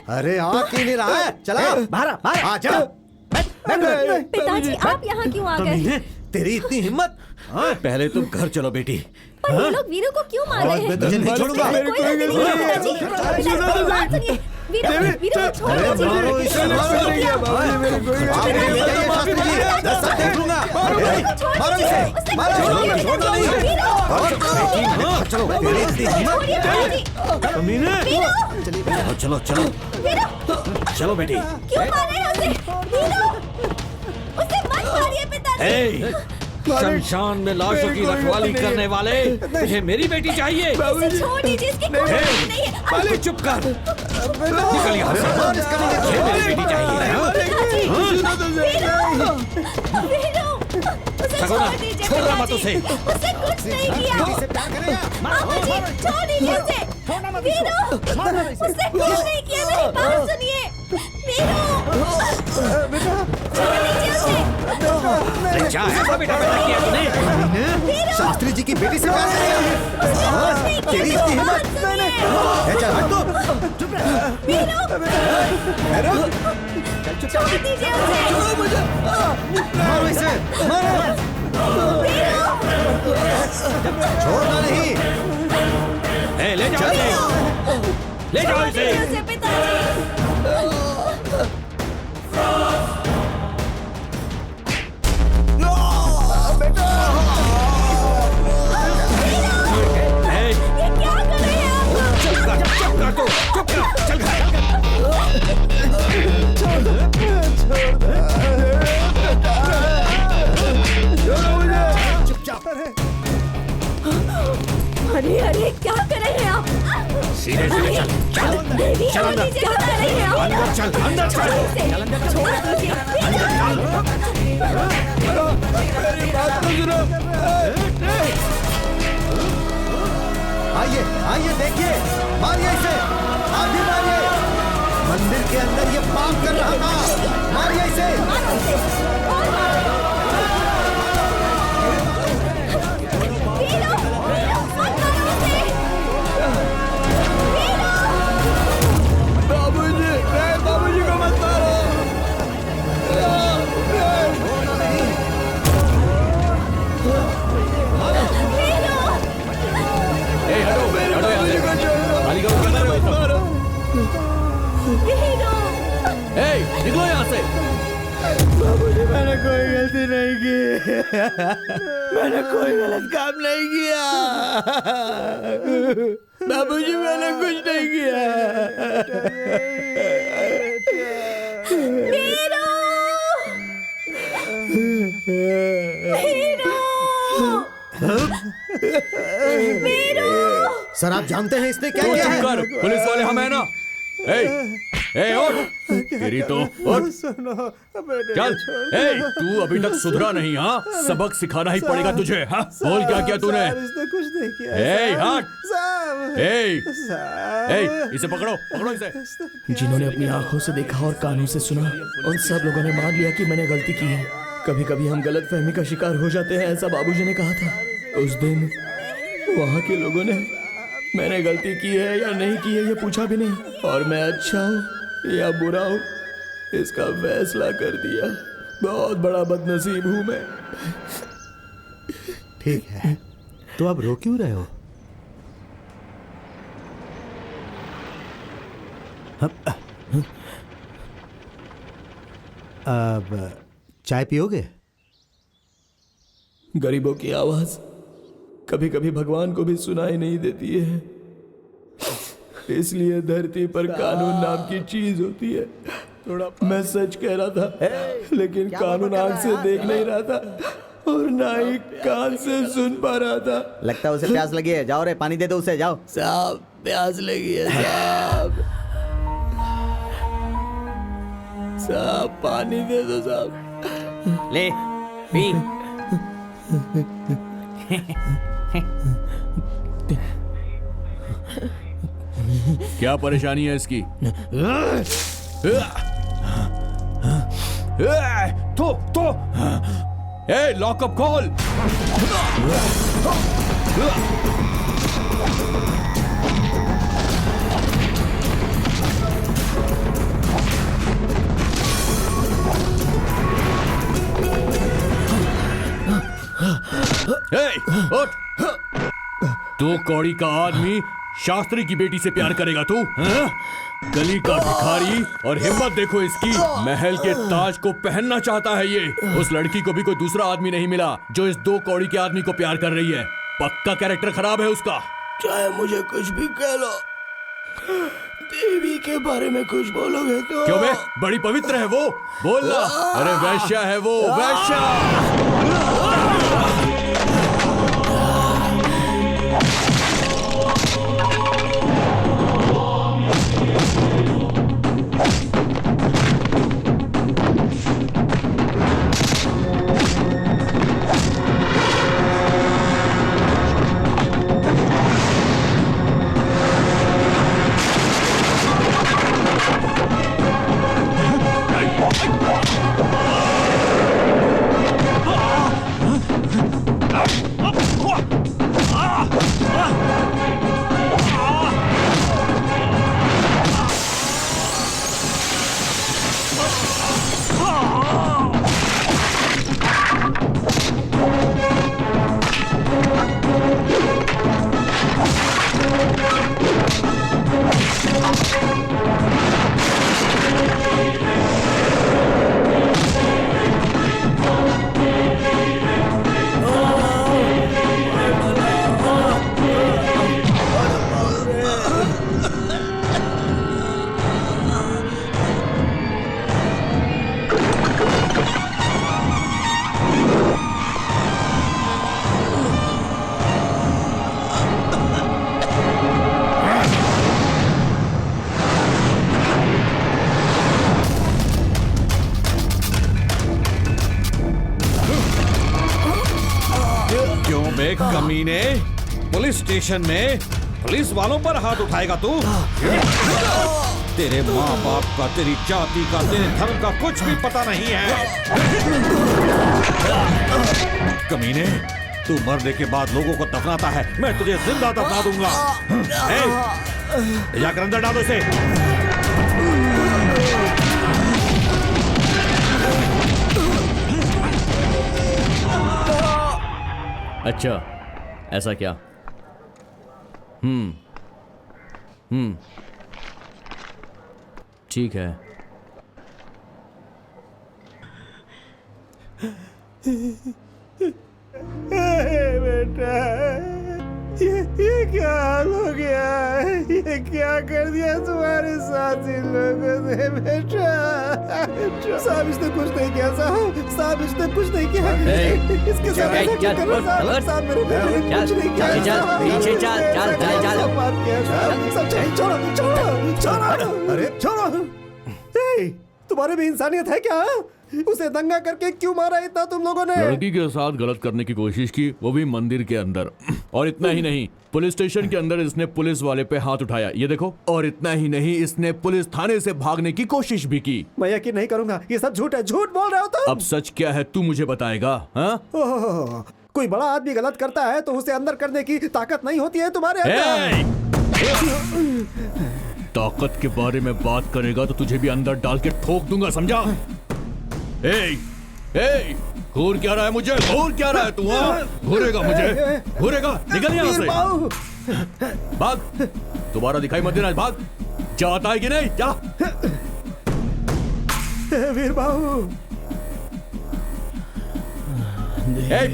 B: अरे आ क्यों नहीं रहा है? चला बाहर बाहर आजा।
G: पिताजी आप यहाँ क्यों आ गए?
B: तेरी इतनी हिम्मत।
H: पहले तुम घर चलो बेटी।
G: पर ये लोग वीरू को क्यों मार रहे हैं?
B: मैं तुझे नहीं छोड़ूंगा।
G: कोई गलती नहीं है पिताजी। पिताजी बात सुनिए, वीरू वीरू को छोड़ दीजिए।
B: मारो इसे, मारो। आप ले जाइए शास्त्री जी, सब देख लूंगा। मारो इसे, मारो। छोड़ो नहीं। चलो तेरी इतनी हिम्मत। कमीने।
H: चलो चलो चलो चलो बेटी।
G: क्यों मार रहे हैं उसे? वीरू उसे मत मारिए पिताजी।
H: शमशान में लाशों की रखवाली करने वाले, मुझे मेरी बेटी चाहिए।
G: इसे छोड़ दीजिए, इसकी कोई गलती नहीं है।
H: पहले चुप कर। निकल यहाँ से। मुझे मेरी बेटी चाहिए। छोड़ो मत उसे।
G: उसने कुछ नहीं किया। मामा जी छोड़ दीजिए उसे। वीरू उसने कुछ नहीं किया, मेरी बात सुनिए। वीरू छोड़ दीजिए उसे।
H: क्या ऐसा बेटा पैदा किया तूने?
B: शास्त्री जी की बेटी से प्यार करेगा। तेरी इतनी हिम्मत। चल हट तू। चुप रह। वीरू
G: छोड़ दीजिए उसे।
B: छोड़ो मुझे। मारो इसे, मारो। छोड़ना नहीं।
H: ले जाओ इसे। ले जाओ इसे।
G: पिताजी अरे अरे क्या कर रहे हैं आप?
H: सीधे सीधे चल चल चल अंदर।
G: क्या कर रहे हैं आप?
H: अंदर चल अंदर चल।
G: छोड़ दीजिए।
E: मेरी बात तो सुनो।
B: आइए आइए, देखिए, मारिए इसे। आप भी मारिए। मंदिर के अंदर ये पाप कर रहा था। मारिए इसे।
E: बाबूजी को मत मारो। निकलो यहाँ से। गलती नहीं की। मैंने कोई गलत काम नहीं किया बाबूजी, मैंने कुछ नहीं किया।
B: सर आप जानते हैं इसने क्या
C: तू
B: किया
C: चुप
B: है?
C: कर, पुलिस वाले हम है ना। ए उठ, तेरी तो उठ, चल। तू अभी तक सुधरा नहीं, हाँ? सबक सिखाना ही पड़ेगा तुझे। हाँ, बोल क्या किया तूने?
A: इसने कुछ नहीं किया।
C: हट। इसे पकड़ो, पकड़ो इसे।
E: जिन्होंने अपनी आंखों से देखा और कानों से सुना, उन सब लोगों ने मान लिया कि मैंने गलती की है। कभी कभी हम गलत फहमी का शिकार हो जाते हैं, ऐसा बाबूजी ने कहा था। उस दिन वहाँ के लोगों ने मैंने गलती की है या नहीं की है ये पूछा भी नहीं, और मैं अच्छा हूँ या बुरा हूँ इसका फैसला कर दिया। बहुत बड़ा बदनसीब हूँ मैं।
B: ठीक है, तो अब रो क्यों रहे हो? अब चाय पियोगे?
E: गरीबों की आवाज कभी कभी भगवान को भी सुनाई नहीं देती है, इसलिए धरती पर कानून नाम की चीज होती है। थोड़ा मैं सच कह रहा था, लेकिन कानून आंख से देख नहीं रहा था और ना ही कान से सुन पा रहा था।
I: लगता है उसे प्यास लगी है, जाओ रे पानी दे दो उसे, जाओ।
E: साहब प्यास लगी है साहब। साहब पानी दे दो साहब।
J: ले पी।
C: क्या परेशानी है इसकी? तो लॉकअप खोल। उठ। तू कौड़ी का आदमी शास्त्री की बेटी से प्यार करेगा तू? गली का भिखारी, और हिम्मत देखो इसकी, महल के ताज को पहनना चाहता है ये। उस लड़की को भी कोई दूसरा आदमी नहीं मिला जो इस 2 कौड़ी के आदमी को प्यार कर रही है। पक्का कैरेक्टर खराब है उसका।
E: चाहे मुझे कुछ भी कह लो, देवी के बारे में कुछ बोलोगे तो।
C: क्यों बे? बड़ी पवित्र है वो, बोलना। अरे वैश्या है वो, वैश्या।
H: कमीने, पुलिस स्टेशन में पुलिस वालों पर हाथ उठाएगा तू? तेरे माँ बाप का, तेरी जाति का, तेरे धर्म का कुछ भी पता नहीं है। कमीने, तू मरने के बाद लोगों को दफनाता है, मैं तुझे जिंदा दफना दूंगा। जाकर अंदर डालो इसे।
C: अच्छा, ऐसा क्या? ठीक है।
A: बेटा, ये क्या हाल हो गया है? ये क्या कर दिया तुम्हारे साथ इन लोगों ने बेटा? साहब इसने कुछ नहीं किया साहब इसने कुछ नहीं किया। इसके साथ ऐसा क्यों कर रहे हो साहब? साहब मेरे बेटे ने कुछ नहीं किया।
C: पीछे चल।
A: माफ किया साहब। छोड़ो। अरे छोड़ो। तुम्हारे में इंसानियत है क्या? उसे दंगा करके क्यों मारा इतना तुम लोगों ने?
C: लड़की के साथ गलत करने की कोशिश की, वो भी मंदिर के अंदर। और इतना ही नहीं, पुलिस स्टेशन के अंदर इसने पुलिस वाले पे हाथ उठाया, ये देखो। और इतना ही नहीं, इसने पुलिस थाने से भागने की कोशिश भी की।
A: मैं यकीन नहीं करूंगा, ये सब झूठ है। झूठ बोल रहे हो तुम।
C: अब सच क्या है तू मुझे बताएगा? हाँ?
A: कोई बड़ा आदमी गलत करता है तो उसे अंदर करने की ताकत नहीं होती है तुम्हारे अंदर।
C: ताकत के बारे में बात करेगा तो तुझे भी अंदर डाल के ठोक दूंगा, समझा? घूर क्या रहा है मुझे? घूर क्या रहा है तू? घूरेगा मुझे? घूरेगा? निकल यहाँ से। भाग, दोबारा दिखाई मत देना। भाग, जाता है कि नहीं? जा।
A: वीर बाबू,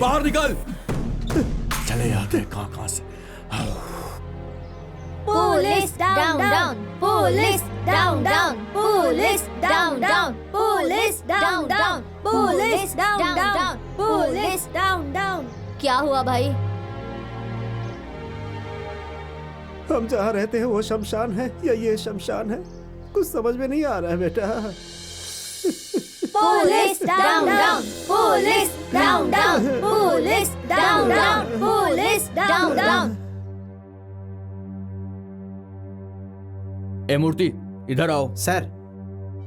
C: बाहर निकल। चले जाते कहाँ से।
F: Police down down, police down down, police down down, police down down, police down down, police down down। क्या हुआ भाई?
A: हम जहाँ रहते हैं वो शमशान है या ये शमशान है? कुछ समझ में नहीं आ रहा है बेटा।
F: Police down down, police down down, police down down, police down down।
C: ए मूर्ति, इधर आओ।
I: सर।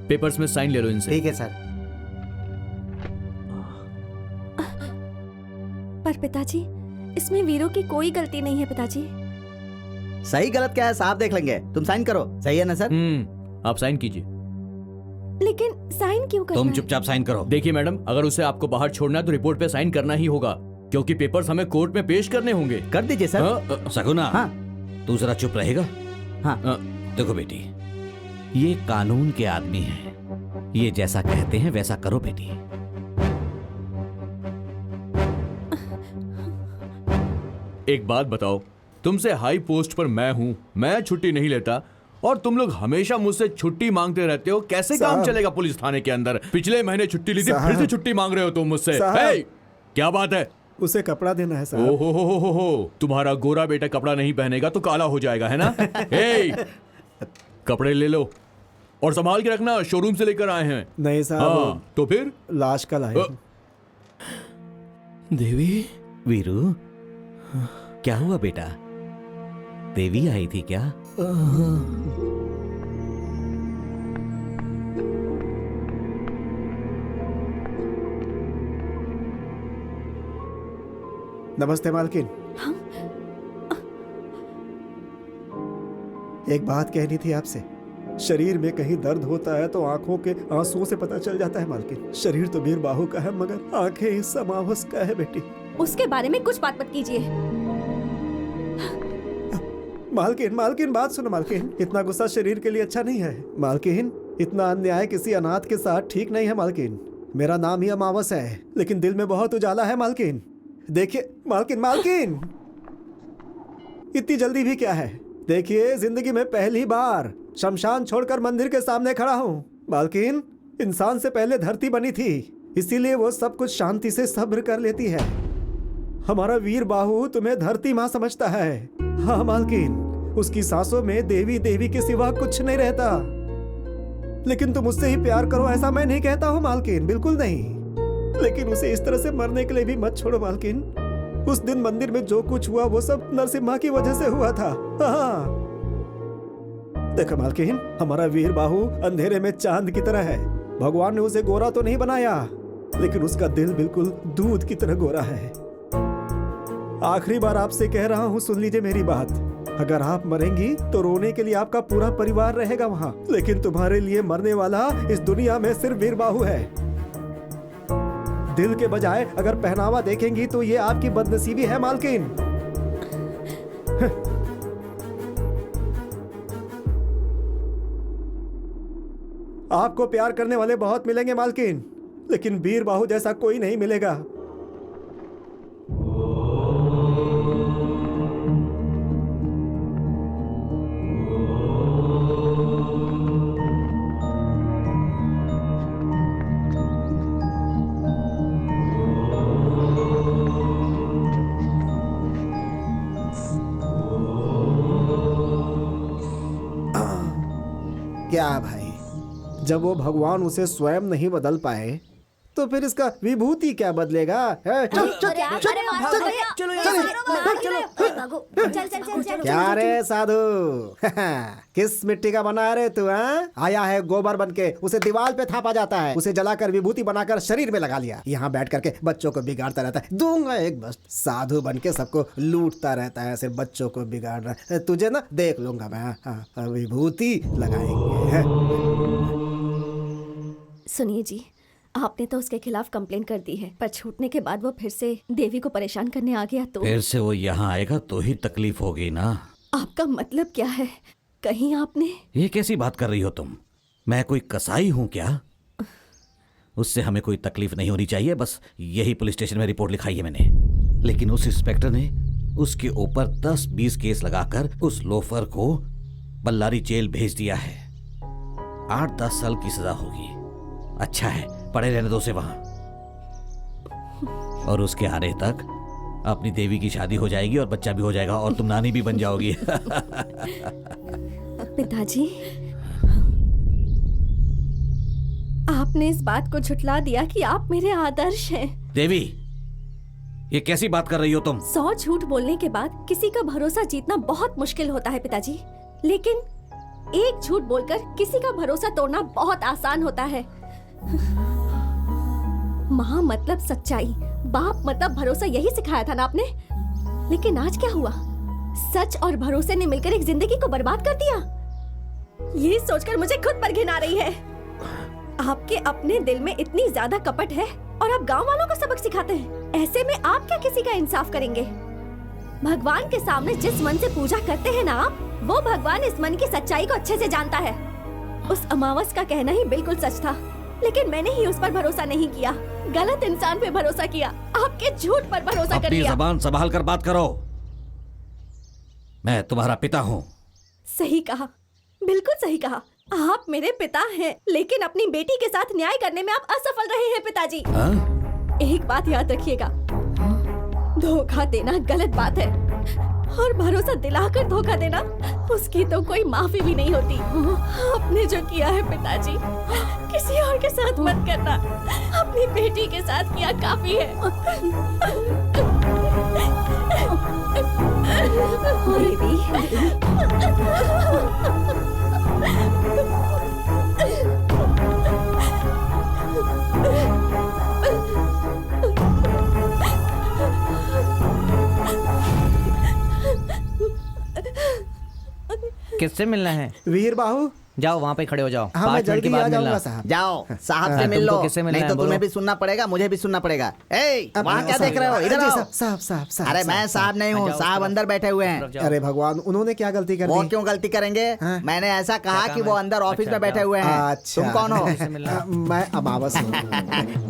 C: पेपर्स में साइन ले लो इनसे।
I: ठीक है सर।
G: पर पिताजी, इसमें वीरू की कोई गलती नहीं है पिताजी।
I: सही गलत क्या है साहब देख लेंगे, तुम साइन करो। सही है ना सर?
C: आप साइन कीजिए।
G: लेकिन साइन क्यों करना
H: तुम
G: है?
H: चुपचाप साइन करो।
C: देखिए मैडम, अगर उसे आपको बाहर छोड़ना है तो रिपोर्ट पे साइन करना ही होगा, क्योंकि पेपर्स हमें कोर्ट में पेश करने होंगे।
I: कर दीजिए सर।
H: सगुना,
I: हाँ।
H: तू जरा चुप रहेगा?
I: हाँ।
H: देखो बेटी, ये कानून के आदमी हैं, ये जैसा कहते हैं वैसा करो बेटी।
C: एक बात बताओ, तुमसे हाई पोस्ट पर मैं हूं, मैं छुट्टी नहीं लेता और तुम लोग हमेशा मुझसे छुट्टी मांगते रहते हो। कैसे काम चलेगा पुलिस थाने के अंदर? पिछले महीने छुट्टी ली थी, फिर से छुट्टी मांग रहे हो तुम मुझसे। क्या बात है?
A: उसे कपड़ा देना है साहब।
C: ओहो, तुम्हारा गोरा बेटा कपड़ा नहीं पहनेगा तो काला हो जाएगा, है ना? कपड़े ले लो और संभाल के रखना, शोरूम से लेकर आए हैं।
A: नहीं साहब।
C: हाँ, तो फिर
A: लाश का लाए।
E: देवी।
H: वीरू, क्या हुआ बेटा? देवी आई थी क्या?
A: नमस्ते मालकिन। एक बात कहनी थी आपसे। शरीर में कहीं दर्द होता है तो आंखों के आंसुओं से पता चल जाता है मालकिन। शरीर तो वीर बाहु का है मगर आंखें इस समावस का है बेटी।
G: उसके बारे में कुछ बात मत कीजिए।
A: मालकिन बात सुनो मालकिन। इतना गुस्सा शरीर के लिए अच्छा नहीं है मालकिन। इतना अन्याय किसी अनाथ के साथ ठीक नहीं है मालकिन। मेरा नाम ही अमावस है लेकिन दिल में बहुत उजाला है मालकिन। देखिए मालकिन इतनी जल्दी भी क्या है? देखिए, जिंदगी में पहली बार शमशान छोड़कर मंदिर के सामने खड़ा हूँ मालकिन। इंसान से पहले धरती बनी थी, इसीलिए वो सब कुछ शांति से सब्र कर लेती है। हमारा वीर बाहु तुम्हें धरती माँ समझता है। हाँ मालकिन, उसकी सांसों में देवी देवी के सिवा कुछ नहीं रहता। लेकिन तुम उससे ही प्यार करो ऐसा मैं नहीं कहता हूँ मालकिन, बिल्कुल नहीं। लेकिन उसे इस तरह से मरने के लिए भी मत छोड़ो मालकिन। उस दिन मंदिर में जो कुछ हुआ वो सब नरसिम्हा की वजह से हुआ था। हाँ देखो मालकिन, हमारा वीर बाहु अंधेरे में चांद की तरह है। भगवान ने उसे गोरा तो नहीं बनाया लेकिन उसका दिल बिल्कुल दूध की तरह गोरा है। आखिरी बार आपसे कह रहा हूँ, सुन लीजिए मेरी बात। अगर आप मरेंगी तो रोने के लिए आपका पूरा परिवार रहेगा वहाँ, लेकिन तुम्हारे लिए मरने वाला इस दुनिया में सिर्फ वीर बाहु है। दिल के बजाय अगर पहनावा देखेंगी तो ये आपकी बदनसीबी है मालकिन। आपको प्यार करने वाले बहुत मिलेंगे मालकिन, लेकिन वीर बाहु जैसा कोई नहीं मिलेगा। क्या भाई, जब वो भगवान उसे स्वयं नहीं बदल पाए तो फिर इसका विभूति क्या बदलेगा? क्या रे साधु, किस मिट्टी का बना है रे तू? आया है गोबर बन के, उसे दीवार पे थापा जाता है, उसे जलाकर विभूति बनाकर शरीर में लगा लिया। यहाँ बैठ करके बच्चों को बिगाड़ता रहता है। दूंगा एक बस। साधु बन के सबको लूटता रहता है, सिर्फ बच्चों को बिगाड़ रहा है। तुझे ना देख लूंगा मैं, विभूति लगाएंगे।
G: सुनिए जी, आपने तो उसके खिलाफ कंप्लेन कर दी है, पर छूटने के बाद वो फिर से देवी को परेशान करने आ गया तो
H: फिर से वो यहाँ आएगा तो ही तकलीफ होगी ना।
G: आपका मतलब क्या है? कहीं आपने...
H: ये कैसी बात कर रही हो तुम? मैं कोई कसाई हूँ क्या? उससे हमें कोई तकलीफ नहीं होनी चाहिए, बस यही पुलिस स्टेशन में रिपोर्ट लिखाई है मैंने। लेकिन उस इंस्पेक्टर ने उसके ऊपर 10-20 केस लगाकर उस लोफर को बल्लारी जेल भेज दिया है। 8-10 साल की सजा होगी। अच्छा है, पड़े रहने दो उसे वहां, और उसके आने तक अपनी देवी की शादी हो जाएगी और बच्चा भी हो जाएगा और तुम नानी भी बन जाओगी।
G: पिताजी, आपने इस बात को झुठला दिया कि आप मेरे आदर्श हैं।
H: देवी, ये कैसी बात कर रही हो तुम?
G: 100 झूठ बोलने के बाद किसी का भरोसा जीतना बहुत मुश्किल होता है पिताजी, लेकिन एक झूठ बोलकर किसी का भरोसा तोड़ना बहुत आसान होता है। माँ मतलब सच्चाई, बाप मतलब भरोसा, यही सिखाया था ना आपने। लेकिन आज क्या हुआ? सच और भरोसे ने मिलकर एक जिंदगी को बर्बाद कर दिया। ये सोचकर मुझे खुद पर घिन आ रही है। आपके अपने दिल में इतनी ज्यादा कपट है और आप गांव वालों को सबक सिखाते हैं। ऐसे में आप क्या किसी का इंसाफ करेंगे? भगवान के सामने जिस मन से पूजा करते हैं ना आप, वो भगवान इस मन की सच्चाई को अच्छे से जानता है। उस अमावस का कहना ही बिल्कुल सच था, लेकिन मैंने ही उस पर भरोसा नहीं किया, गलत इंसान पे भरोसा किया, आपके झूठ पर भरोसा कर लिया।
H: अपनी जबान संभाल कर बात करो। मैं तुम्हारा पिता हूँ।
G: सही कहा, बिल्कुल सही कहा। आप मेरे पिता हैं, लेकिन अपनी बेटी के साथ न्याय करने में आप असफल रहे हैं पिताजी। एक बात याद रखिएगा, धोखा देना गलत बात है, और भरोसा दिलाकर धोखा देना, उसकी तो कोई माफी भी नहीं होती। आपने जो किया है पिताजी, किसी और के साथ मत करना, अपनी बेटी के साथ किया काफी है।
J: किससे मिलना है?
A: वीर बाहु,
J: जाओ वहाँ पे खड़े हो जाओ।
A: हाँ,
J: 5 मिनट के बाद मिलना।
A: साहब।
I: जाओ साहब से मिल लो, नहीं तो तुम्हें भी सुनना पड़ेगा, मुझे भी सुनना पड़ेगा। वहाँ क्या देख रहे हो? इधर आओ।
A: साहब साहब साहब।
I: अरे मैं साहब नहीं हूँ, साहब अंदर बैठे हुए हैं।
A: अरे भगवान, उन्होंने क्या गलती कर दी?
I: वो क्यों गलती करेंगे? मैंने ऐसा कहा कि वो अंदर ऑफिस में बैठे हुए हैं। तुम कौन हो?
A: मैं अमावस हूँ।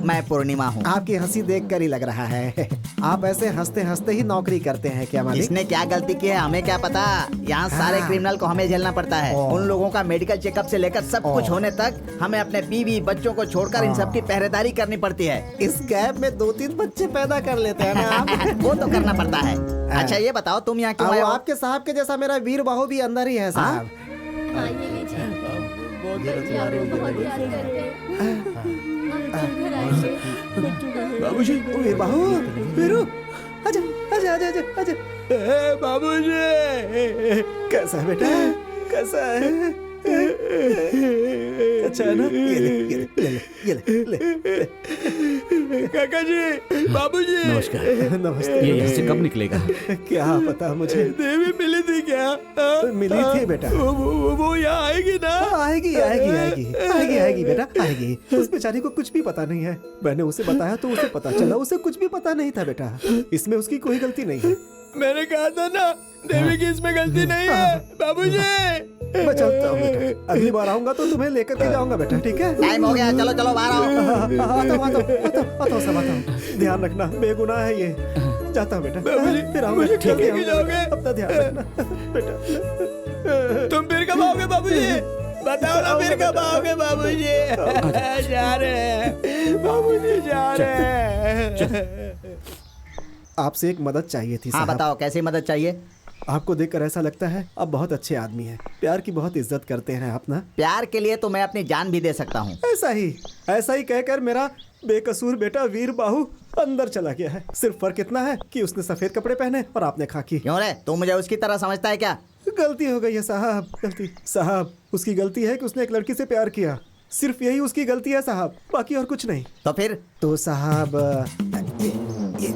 I: मैं पूर्णिमा हूँ।
A: आपकी हंसी देखकर ही लग रहा है आप ऐसे हंसते हंसते ही नौकरी करते हैं क्या मालिक?
I: इसने क्या गलती की है हमें क्या पता। यहाँ सारे क्रिमिनल को हमें झेलना पड़ता है। उन लोगों का मेडिकल चेकअप से लेकर सब कुछ होने तक हमें अपने बीवी बच्चों को छोड़कर इन सब की पहरेदारी करनी पड़ती है।
A: इस गैप में 2-3 बच्चे पैदा कर लेते हैं ना आप।
I: वो तो करना पड़ता है। अच्छा ये बताओ तुम यहाँ क्यों आए हो?
A: आपके साहब के जैसा मेरा वीर बाहु भी अंदर ही है साहब।
E: बाबूजी,
A: वीर बाहु, वीरू, आजा आजा आजा आजा आजा।
E: बाबूजी,
A: कैसा है बेटा, कैसा है? अच्छा है ना? ये ले, ये ले।
E: काका जी, बाबूजी।
H: नमस्कार।
A: नमस्ते।
H: ये यहाँ से कब निकलेगा?
A: क्या पता मुझे।
E: देवी मिली थी क्या?
A: मिली थी बेटा।
E: वो यहाँ आएगी ना?
A: आएगी आएगी आएगी आएगी आएगी बेटा, आएगी। उस बेचारी को कुछ भी पता नहीं है। मैंने उसे बताया तो उसे पता चला, उसे कुछ भी पता नहीं था बेटा। इसमें उसकी कोई गलती नहीं है।
E: मैंने कहा था ना देवी की इसमें गलती नहीं है बाबूजी।
A: मैं चलता हूँ बेटा, अगली बार आऊंगा तो तुम्हें लेकर के जाऊंगा बेटा, ठीक है?
I: टाइम हो गया, चलो चलो बाहर आओ।
A: आता हूँ। ध्यान रखना, बेगुनाह है ये। जाता हूँ बेटा, फिर आऊंगा।
E: मुझे
A: ठीक है,
E: कभी जाओगे?
A: अपना ध्यान रखना बेटा।
E: तुम फिर कब आओगे बाबूजी? बताओ ना फिर कब आओगे बाबूजी? जा रहे हैं बाबूजी, जा रहे हैं।
A: आपसे एक मदद चाहिए थी
I: हाँ
A: साहब।
I: बताओ, कैसी मदद चाहिए?
A: आपको देखकर ऐसा लगता है आप बहुत अच्छे आदमी हैं, प्यार की बहुत इज्जत करते हैं आप ना।
I: प्यार के लिए तो मैं अपनी जान भी दे सकता हूँ।
A: ऐसा ही कहकर मेरा बेकसूर बेटा वीर बाहु अंदर चला गया है। सिर्फ फर्क इतना है कि उसने सफेद कपड़े पहने और आपने खाकी।
I: क्यों रे, तू मुझे उसकी तरह समझता है क्या?
A: गलती हो गई है साहब, गलती। साहब उसकी गलती है कि उसने एक लड़की से प्यार किया, सिर्फ यही उसकी गलती है साहब, बाकी और कुछ नहीं।
I: तो फिर?
A: तो साहब ये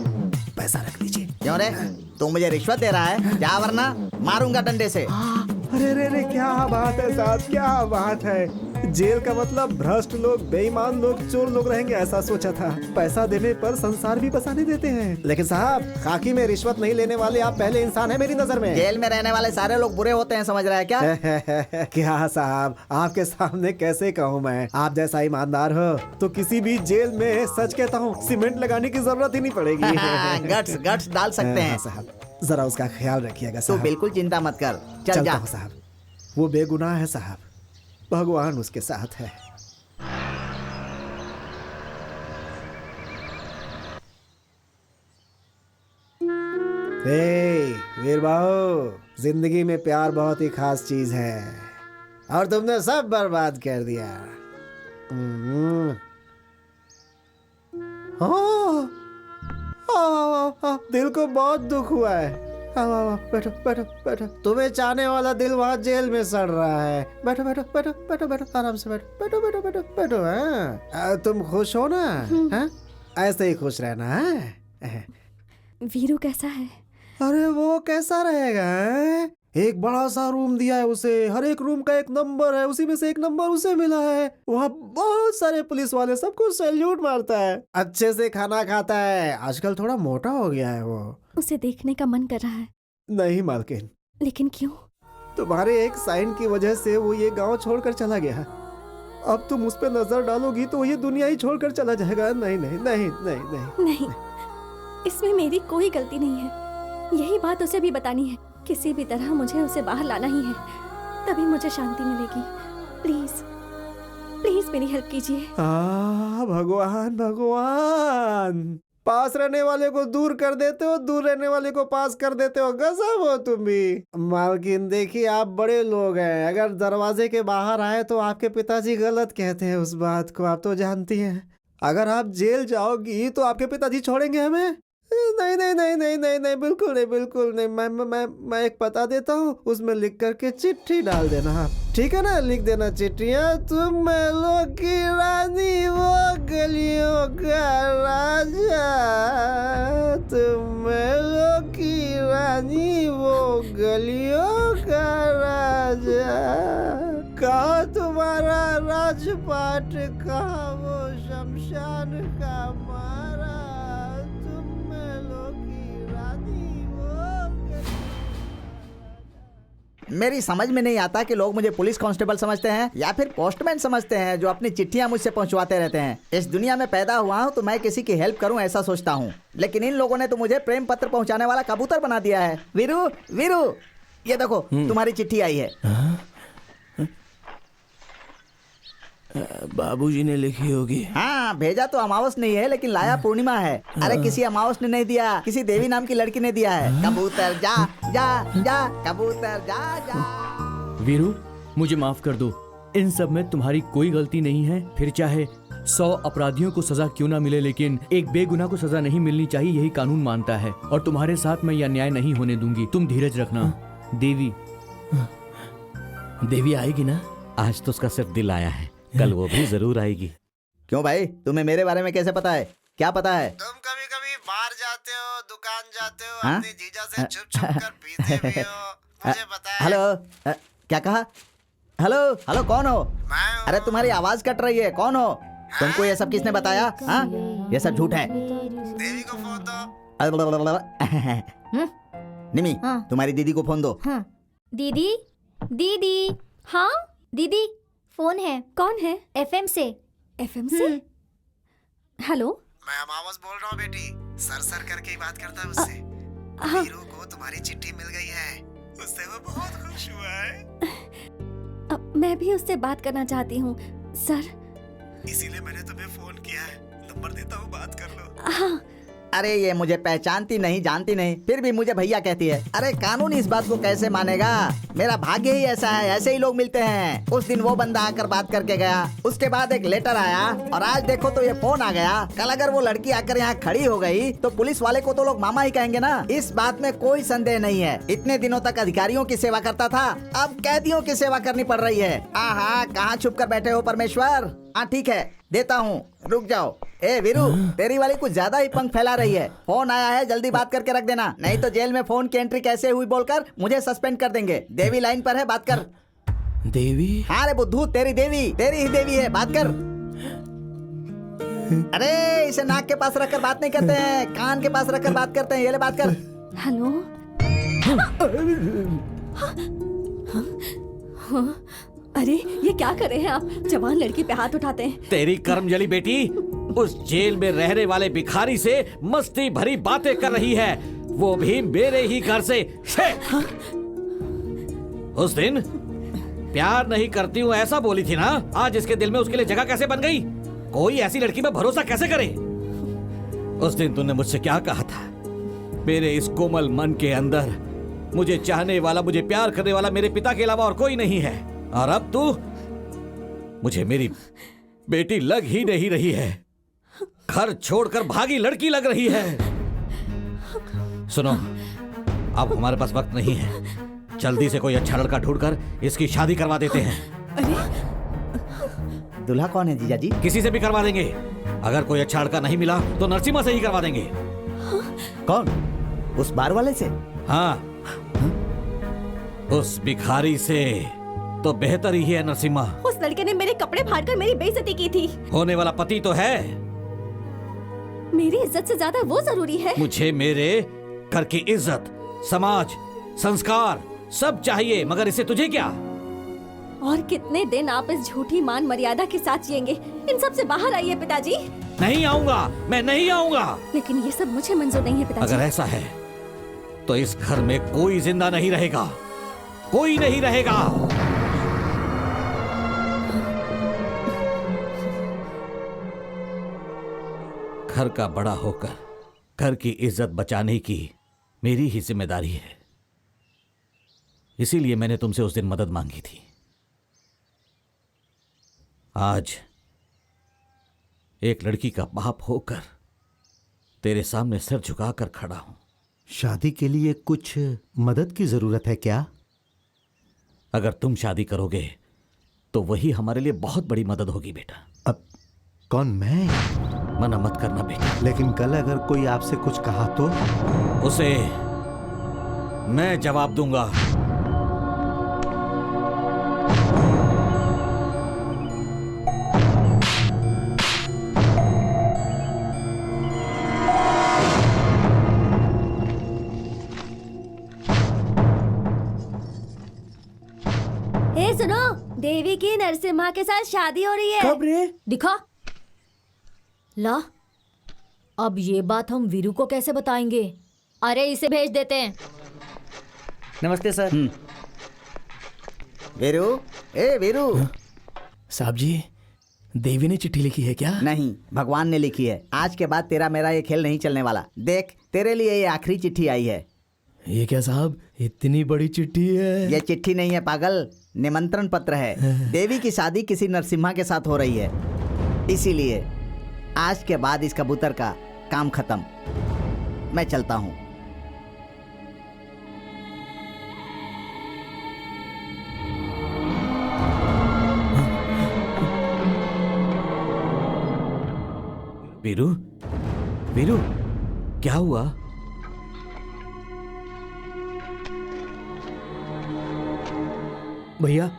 A: पैसा रख लीजिए।
I: क्यों रे, तू मुझे रिश्वत दे रहा है क्या? वरना मारूंगा डंडे से।
A: अरे रे रे, क्या बात है साहब, क्या बात है। जेल का मतलब भ्रष्ट लोग, बेईमान लोग, चोर लोग रहेंगे ऐसा सोचा था। पैसा देने पर संसार भी बसाने देते हैं। लेकिन साहब खाकी में रिश्वत नहीं लेने वाले आप पहले इंसान हैं मेरी नजर में।
I: जेल में रहने वाले सारे लोग बुरे होते हैं, समझ रहा है क्या?
A: क्या साहब आपके सामने कैसे कहूँ मैं, आप जैसा ईमानदार हो तो किसी भी जेल में सच कहता हूँ सीमेंट लगाने की जरूरत ही नहीं पड़ेगी।
I: गट्स डाल सकते हैं
A: साहब, जरा उसका ख्याल रखिएगा
I: तू
A: साहब।
I: बिल्कुल चिंता मत कर, चल
A: चलता
I: जा।
A: हूँ साहब, वो बेगुनाह है साहब, भगवान उसके साथ है। वीर बाबू, जिंदगी में प्यार बहुत ही खास चीज है और तुमने सब बर्बाद कर दिया। दिल को बहुत दुख हुआ है। बैठो बैठो बैठो, तुम्हें चाहने वाला दिल वहाँ जेल में सड़ रहा है। बैठो बैठो बैठो बैठो बैठो, आराम से बैठो बैठो बैठो बैठो बैठो। हाँ तुम खुश हो ना? हाँ ऐसे ही खुश रहना है।
G: वीरू कैसा है?
A: अरे वो कैसा रहेगा? एक बड़ा सा रूम दिया है उसे, हर एक रूम का एक नंबर है, उसी में से एक नंबर उसे मिला है। वहाँ बहुत सारे पुलिस वाले सबको सैल्यूट मारता है, अच्छे से खाना खाता है। आजकल थोड़ा मोटा हो गया है वो।
G: उसे देखने का मन कर रहा है।
A: नहीं मालकिन।
G: लेकिन क्यों?
A: तुम्हारे एक साइन की वजह से वो ये गांव छोड़कर चला गया। अब तुम उस पर नजर डालोगी तो ये दुनिया ही छोड़कर चला जाएगा। नहीं नहीं नहीं नहीं नहीं
G: नहीं, इसमें मेरी कोई गलती नहीं है। यही बात उसे भी बतानी है। किसी भी तरह मुझे उसे बाहर लाना ही है, तभी मुझे शांति मिलेगी। प्लीज प्लीज मेरी हेल्प कीजिए।
A: भगवान भगवान, पास रहने वाले को दूर कर देते हो, दूर रहने वाले को पास कर देते हो। गजब हो तुम भी। मालकिन देखिए आप बड़े लोग हैं, अगर दरवाजे के बाहर आए तो आपके पिताजी गलत कहते हैं। उस बात को आप तो जानती हैं। अगर आप जेल जाओगी तो आपके पिताजी छोड़ेंगे हमें? नहीं नहीं नहीं नहीं नहीं नहीं, बिल्कुल नहीं बिल्कुल नहीं। मैं एक पता देता हूँ, उसमें लिख करके चिट्ठी डाल देना आप, ठीक है ना? लिख देना चिट्ठियाँ। तुम महलों की रानी, वो गलियों का राजा। तुम महलों की रानी, वो गलियों का राजा। कहाँ तुम्हारा राजपाट, कहाँ वो शमशान का मारा।
I: मेरी समझ में नहीं आता कि लोग मुझे पुलिस कांस्टेबल समझते हैं या फिर पोस्टमैन समझते हैं जो अपनी चिट्ठियां मुझसे पहुंचवाते रहते हैं। इस दुनिया में पैदा हुआ हूं तो मैं किसी की हेल्प करूं ऐसा सोचता हूं, लेकिन इन लोगों ने तो मुझे प्रेम पत्र पहुंचाने वाला कबूतर बना दिया है। वीरू वीरू, ये देखो तुम्हारी चिट्ठी आई है।
E: बाबूजी ने लिखी होगी।
I: हाँ, भेजा तो अमावस नहीं है लेकिन लाया पूर्णिमा है। अरे किसी अमावस ने नहीं दिया, किसी देवी नाम की लड़की ने दिया है। कबूतर जा जा जा, कबूतर जा जा।
C: वीरू मुझे माफ कर दो, इन सब में तुम्हारी कोई गलती नहीं है। फिर चाहे 100 अपराधियों को सजा क्यों ना मिले, लेकिन एक बेगुनाह को सजा नहीं मिलनी चाहिए, यही कानून मानता है। और तुम्हारे साथ मैं यह अन्याय नहीं होने दूंगी। तुम धीरज रखना। देवी
E: देवी आएगी ना?
H: आज तो उसका सिर्फ दिल आया है, कल वो भी जरूर आएगी।
I: क्यों भाई, तुम्हें मेरे बारे में कैसे पता है? क्या पता है?
A: तुम कभी कभी बाहर जाते हो, दुकान जाते हो,
I: हाँ?
A: अपने जीजा से छुप छुप कर पीते भी हो, मुझे पता है।
I: हेलो, क्या कहा? हेलो हेलो, कौन हो?
A: मैं हूँ।
I: अरे तुम्हारी आवाज कट रही है, कौन हो? तुमको ये सब किसने बताया? हाँ, ये सब झूठ है।
A: देवी को फोन दो।
I: निमी,
F: हाँ।
I: तुम्हारी दीदी को फोन दो।
F: हाँ। दीदी, दीदी।
G: हाँ
F: दीदी, फोन है।
G: कौन है?
F: एफएम से।
G: एफएम से? हेलो,
A: मैं अमावस बोल रहा हूँ बेटी, सर करके ही बात करता है उससे।
G: हाँ।
A: वीरू को तुम्हारी चिट्ठी मिल गई है, उससे वो बहुत खुश हुआ है।
G: मैं भी उससे बात करना चाहती हूँ सर।
A: इसीलिए मैंने तुम्हें फोन किया है, नंबर देता हूँ, बात कर लो।
G: हाँ।
I: अरे ये मुझे पहचानती नहीं, जानती नहीं, फिर भी मुझे भैया कहती है। अरे कानून इस बात को कैसे मानेगा? मेरा भाग्य ही ऐसा है, ऐसे ही लोग मिलते हैं। उस दिन वो बंदा आकर बात करके गया, उसके बाद एक लेटर आया, और आज देखो तो ये फोन आ गया। कल अगर वो लड़की आकर यहाँ खड़ी हो गई तो पुलिस वाले को तो लोग मामा ही कहेंगे ना। इस बात में कोई संदेह नहीं है। इतने दिनों तक अधिकारियों की सेवा करता था, अब कैदियों की सेवा करनी पड़ रही है। आहा, कहाँ छुप कर बैठे हो परमेश्वर? हाँ ठीक है, देता हूँ, रुक जाओ। ए वीरू, तेरी वाली कुछ ज्यादा ही पंख फैला रही है। फोन आया है, जल्दी बात करके रख देना, नहीं तो जेल में फोन की एंट्री कैसे हुई बोलकर मुझे सस्पेंड कर देंगे। देवी लाइन पर है, बात कर।
E: देवी?
I: हाँ रे बुद्धू, तेरी देवी, तेरी ही देवी है, बात कर। अरे इसे नाक के पास रखकर बात नहीं करते हैं, कान के पास रखकर बात करते हैं। ये ले, बात कर।
G: हेलो। अरे ये क्या कर रहे हैं आप? जवान लड़की पे हाथ उठाते हैं।
H: तेरी कर्मजली बेटी उस जेल में रहने वाले भिखारी से मस्ती भरी बातें कर रही है, वो भी मेरे ही घर से। उस दिन प्यार नहीं करती हूँ ऐसा बोली थी ना, आज इसके दिल में उसके लिए जगह कैसे बन गई? कोई ऐसी लड़की में भरोसा कैसे करे? उस दिन तूने मुझसे क्या कहा था? मेरे इस कोमल मन के अंदर मुझे चाहने वाला, मुझे प्यार करने वाला मेरे पिता के अलावा और कोई नहीं है। और अब तू मुझे मेरी बेटी लग ही नहीं रही है, घर छोड़कर भागी लड़की लग रही है। सुनो, अब हमारे पास वक्त नहीं है, जल्दी से कोई अच्छा लड़का ढूंढकर इसकी शादी करवा देते हैं।
I: दूल्हा कौन है जीजा जी?
H: किसी से भी करवा देंगे। अगर कोई अच्छा लड़का नहीं मिला तो नरसिम्हा से ही करवा देंगे।
I: कौन? उस बार वाले से?
H: हाँ, उस भिखारी से तो बेहतर ही है नरसिम्हा।
G: उस लड़के ने मेरे कपड़े फाड़कर मेरी बेइज्जती की थी।
H: होने वाला पति तो है।
G: मेरी इज्जत से ज्यादा वो जरूरी है।
H: मुझे मेरे घर की इज्जत, समाज, संस्कार सब चाहिए, मगर इससे तुझे क्या?
G: और कितने दिन आप इस झूठी मान मर्यादा के साथ जिएंगे? इन सब से बाहर आइए पिताजी।
H: नहीं आऊंगा, मैं नहीं आऊंगा।
G: लेकिन ये सब मुझे मंजूर नहीं है पिताजी।
H: अगर ऐसा है तो इस घर में कोई जिंदा नहीं रहेगा, कोई नहीं रहेगा। घर का बड़ा होकर घर की इज्जत बचाने की मेरी ही जिम्मेदारी है। इसीलिए मैंने तुमसे उस दिन मदद मांगी थी। आज एक लड़की का बाप होकर तेरे सामने सर झुकाकर खड़ा हूं।
D: शादी के लिए कुछ मदद की जरूरत है क्या?
H: अगर तुम शादी करोगे तो वही हमारे लिए बहुत बड़ी मदद होगी बेटा।
D: अब कौन? मैं?
H: मना मत करना बेटा।
D: लेकिन कल अगर कोई आपसे कुछ कहा तो?
H: उसे मैं जवाब दूंगा।
F: ए सुनो, देवी की नरसिम्हा के साथ शादी हो रही है।
A: कब रे?
F: दिखा ला। अब ये बात हम वीरू को कैसे बताएंगे? अरे इसे भेज देते हैं।
J: नमस्ते सर।
I: वीरू, ए वीरू।
E: साहब जी, देवी ने चिट्ठी लिखी है क्या?
I: नहीं, भगवान ने लिखी है। आज के बाद तेरा मेरा ये खेल नहीं चलने वाला। देख, तेरे लिए ये आखिरी चिट्ठी आई है।
E: ये क्या साहब, इतनी बड़ी चिट्ठी है?
I: ये चिट्ठी नहीं है पागल, निमंत्रण पत्र है। देवी की शादी किसी नरसिम्हा के साथ हो रही है, इसीलिए आज के बाद इस कबूतर का काम खत्म। मैं चलता हूँ।
H: वीरू, वीरू, क्या हुआ?
C: भैया,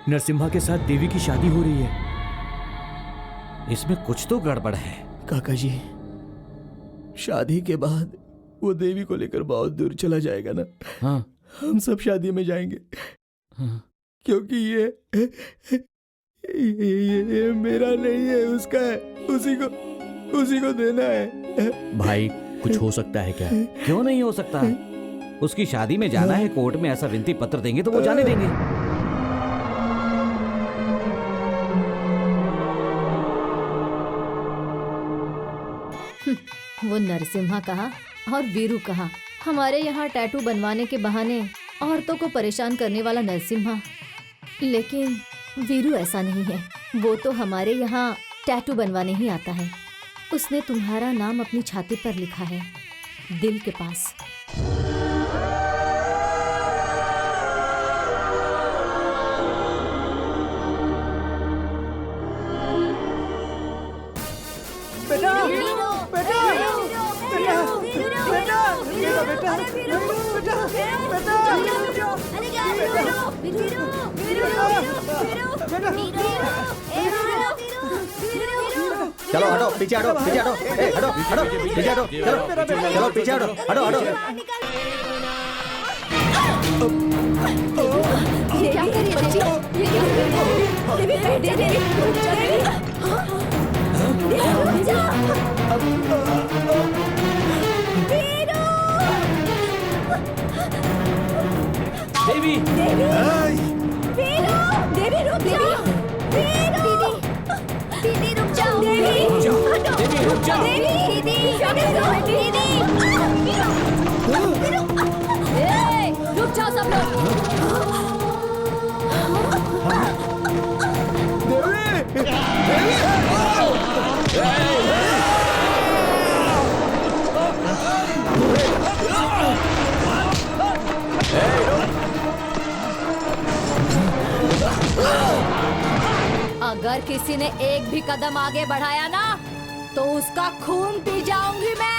C: नरसिम्हा के साथ देवी की शादी हो रही है।
H: इसमें कुछ तो गड़बड़ है।
E: काका जी, शादी के बाद वो देवी को लेकर बहुत दूर चला जाएगा ना,
H: हाँ।
E: हम सब शादी में जाएंगे।
H: हाँ।
E: क्योंकि ये मेरा नहीं है, उसका है, उसी को देना है।
C: भाई कुछ हो सकता है क्या?
H: क्यों नहीं हो सकता? उसकी शादी में जाना है, कोर्ट में ऐसा विनती पत्र देंगे तो वो जाने देंगे।
F: वो नरसिम्हा कहा और वीरू कहा। हमारे यहाँ टैटू बनवाने के बहाने औरतों को परेशान करने वाला नरसिम्हा, लेकिन वीरू ऐसा नहीं है। वो तो हमारे यहाँ टैटू बनवाने ही आता है। उसने तुम्हारा नाम अपनी छाती पर लिखा है, दिल के पास।
I: चलो हटो, पीछे हटो, पीछे हटो, हटो हटो, पीछे हटो, चलो चलो पीछे हटो, हटो हटो।
F: ये क्या कर रही है बच्ची? ये क्या कर रही है?
H: देवी,
F: देवी रुक जाओ। दीदी रुक जाओ।
H: देवी रुक जाओ।
F: दीदी रुक जाओ सब लोग। अगर किसी ने एक भी कदम आगे बढ़ाया ना तो उसका खून पी जाऊंगी मैं।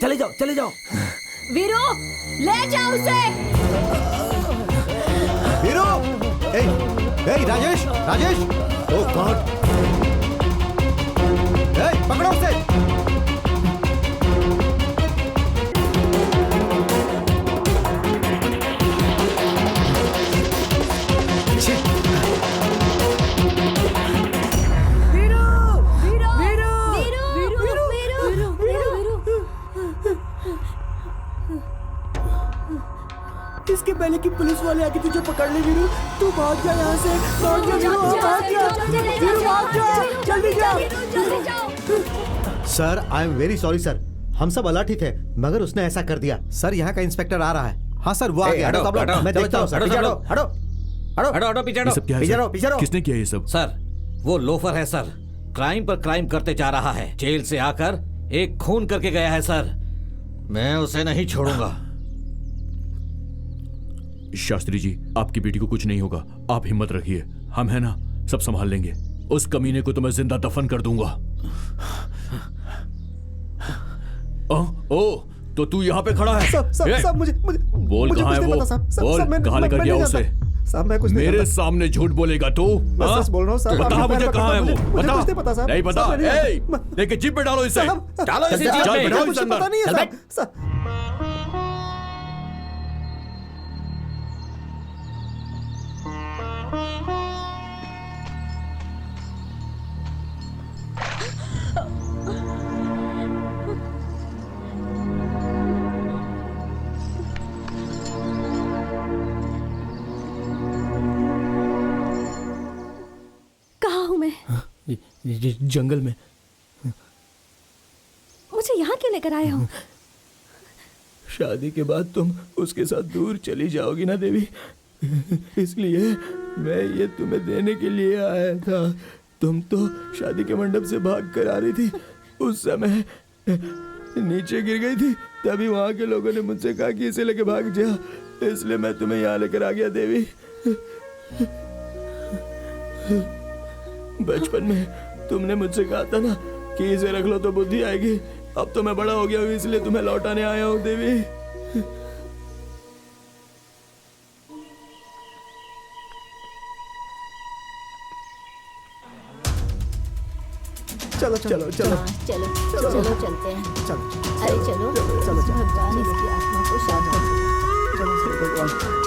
H: चले जाओ, चले जाओ।
F: वीरू, ले जाओ उसे।
B: वीरू, राजेश, राजेश, ओह गॉड, पकड़ो उसे।
E: इसके पहले कि पुलिस वाले आके तुझे पकड़ ले वीरू, तू भाग जा यहाँ से, भाग जा वीरू, भाग जा, जल्दी जा।
B: Sir I am very sorry sir, हम सब अलर्ट ही थे मगर उसने ऐसा कर दिया। सर यहाँ का इंस्पेक्टर आ रहा है। हाँ सर वो आ गया। मैं देखता हूँ सर।
H: हटो, हटो, पीछे हटो।
B: पीछे रहो।
C: किसने किया ये सब?
H: सर वो लोफर है सर, क्राइम पर क्राइम करते जा रहा है। जेल से आकर एक खून करके गया है सर, मैं उसे नहीं छोड़ूंगा।
C: शास्त्री जी, आपकी बेटी को कुछ नहीं होगा, आप हिम्मत रखिए, हम है ना, सब संभाल लेंगे। उस कमीने को तो मैं जिंदा दफन कर दूंगा। ओ, तो तू यहाँ पे खड़ा है?
A: सब मुझे
C: बोल कहाँ है वो? बोल कहाँ लेकर गया उसे?
A: साहब मैं कुछ
C: मेरे सामने झूठ बोलेगा तू?
A: मैं सच बोल रहा हूँ साहब।
C: बता मुझे कहाँ है वो? बता।
A: मुझे पता साहब।
C: नहीं पता? लेके जीप पे डालो इसे।
H: डालो इसे जीप पे।
C: डालो इसे अंदर।
A: पता नहीं है साहब।
E: जंगल में।
G: मुझे यहाँ क्यों लेकर आए हो?
E: शादी के बाद तुम उसके साथ दूर चली जाओगी ना देवी, इसलिए मैं ये तुम्हें देने के लिए आया था। तुम तो शादी के मंडप से भाग कर आ रही थी, उस समय नीचे गिर गई थी, तभी वहाँ के लोगों ने मुझसे कहा कि इसे लेके भाग जा, इसलिए मैं तुम्हें यहाँ लेकर आ गया देवी। बचपन में तुमने मुझसे कहा था ना कि इसे रख लो तो बुद्धि आएगी। अब तो मैं बड़ा हो गया हूँ, इसलिए तुम्हें लौटाने आया हूँ देवी।
A: चलो चलो चलो
F: चलो चलो चलते हैं।
A: चलो
F: अरे चलो
A: चलो चलो
F: भगवान इसकी आत्मा को शांत करे।
A: चलो भगवान।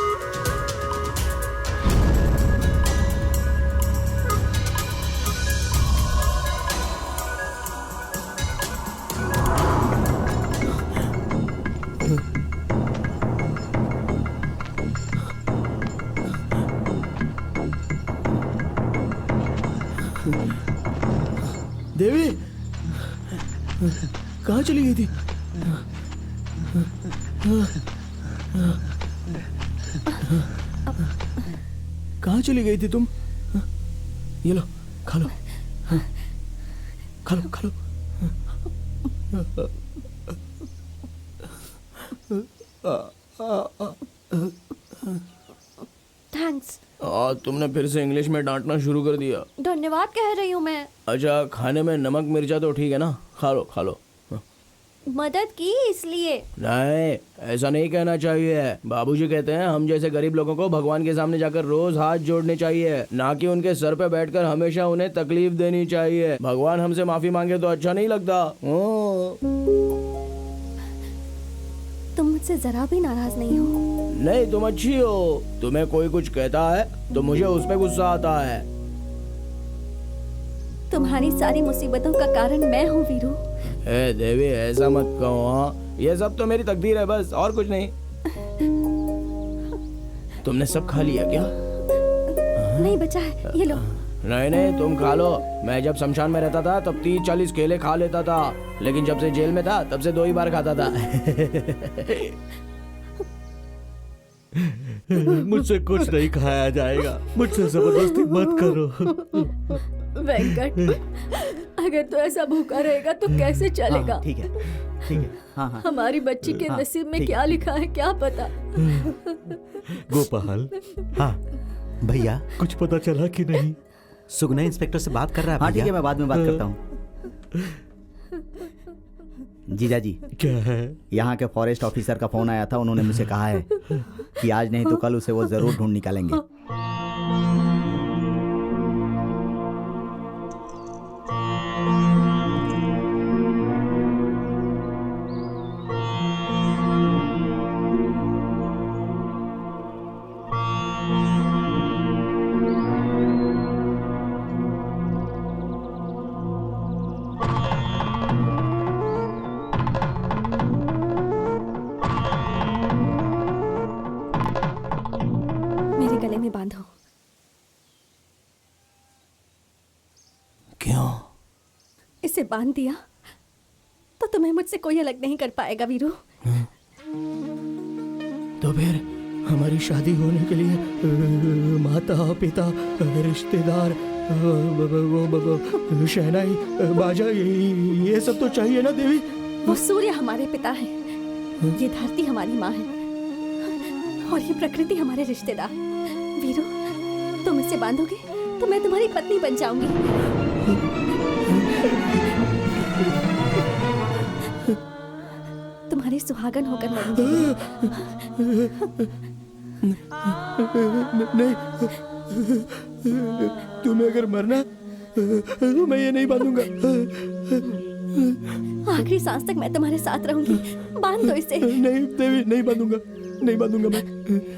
E: देवी कहाँ चली गई थी? कहाँ चली गई थी तुम? ये लो खा लो, खा लो खा लो।
G: थैंक्स।
E: तुमने फिर से इंग्लिश में डांटना शुरू कर दिया।
G: धन्यवाद कह रही हूँ मैं।
E: अच्छा खाने में नमक मिर्चा तो ठीक है ना? खा लो खा लो।
G: मदद की इसलिए।
E: नहीं ऐसा नहीं कहना चाहिए। बाबूजी कहते हैं हम जैसे गरीब लोगों को भगवान के सामने जाकर रोज हाथ जोड़ने चाहिए, ना कि उनके सर पे बैठकर हमेशा उन्हें तकलीफ देनी चाहिए। भगवान हमसे माफी मांगे तो अच्छा नहीं लगता।
G: तुम मुझसे जरा भी नाराज नहीं हो?
E: नहीं तुम अच्छी हो। तुम्हें कोई कुछ कहता है तो मुझे उस पे गुस्सा आता है।
G: तुम्हारी सारी मुसीबतों का कारण मैं हूँ वीरू।
E: ए देवी ऐसा मत कहो। हाँ ये सब तो मेरी तकदीर है बस, और कुछ नहीं। तुमने सब खा लिया क्या?
G: नहीं बचा है, ये लो।
E: नहीं नहीं तुम खा लो। मैं जब शमशान में रहता था तब 30-40 केले खा लेता था, लेकिन जब से जेल में था तब से 2 ही बार खाता था।
H: मुझसे कुछ नहीं खाया जाएगा, मुझसे जबरदस्ती मत करो।
G: वेंकट अगर तू ऐसा भूखा रहेगा तो कैसे चलेगा?
I: ठीक है ठीक है। हाँ हाँ
G: हमारी बच्ची के नसीब में क्या लिखा है क्या पता।
H: गोपाल
D: हाँ भैया,
H: कुछ पता चला कि नहीं?
D: सुगना इंस्पेक्टर से बात कर रहा है।
I: हाँ ठीक है, मैं बाद में बात करता हूँ। जीजा जी
H: क्या है?
I: यहाँ के फॉरेस्ट ऑफिसर का फोन आया था, उन्होंने मुझे कहा है कि आज नहीं तो कल उसे वो जरूर ढूंढ निकालेंगे। मेरे गले में बांधो।
E: क्यों?
G: इसे बांध दिया तो तुम्हें मुझसे कोई अलग नहीं कर पाएगा वीरू।
E: तो फिर हमारी शादी होने के लिए माता पिता रिश्तेदार शहनाई बाजा ये सब तो चाहिए ना देवी?
G: वो सूर्य हमारे पिता है, ये धरती हमारी माँ है और ये प्रकृति हमारे रिश्तेदार। वीरू तुम इसे बांधोगे तो मैं तुम्हारी पत्नी बन जाऊंगी। तुम्हारी सुहागन होकर मरूंगी।
E: नहीं तुम्हें अगर मरना तो मैं ये नहीं बांधूंगा।
G: आखिरी सांस तक मैं तुम्हारे साथ रहूंगी। बांध दो इसे।
E: नहीं देवी नहीं बांधूंगा, नहीं बांधूंगा मैं।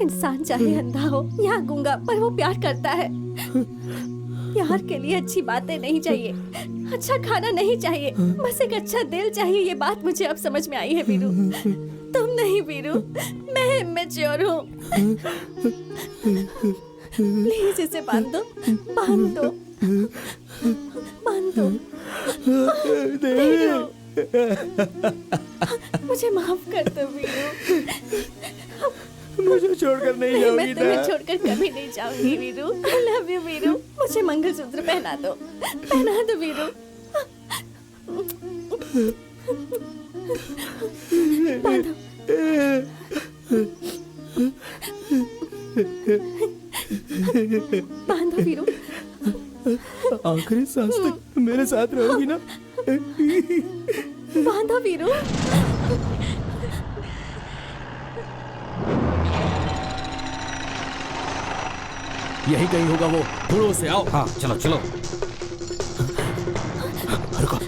G: इंसान चाहे अंधा हो या गूंगा पर वो प्यार करता है। प्यार के लिए अच्छी बातें नहीं चाहिए, अच्छा खाना नहीं चाहिए, बस एक अच्छा दिल चाहिए। ये बात मुझे अब समझ में आई है वीरू। तुम नहीं वीरू, मैं इमेच्योर हूँ। प्लीज इसे बांध दो, बांध दो, बांध दो। वीरू, मुझे माफ कर दो वीरू।
E: मुझे छोड़कर नहीं जाओगी
G: मैं तुम्हें छोड़कर कभी नहीं जाऊंगी Veeru. I love you Veeru. मुझे मंगलसूत्र पहना दो, पहना दो वीरू। बांधो। बांधो वीरू।
E: आखिरी सांस तक मेरे साथ रहोगी ना?
G: बांधा वीरू।
C: यही कहीं होगा वो, थोड़ो से आओ।
H: हाँ चलो चलो।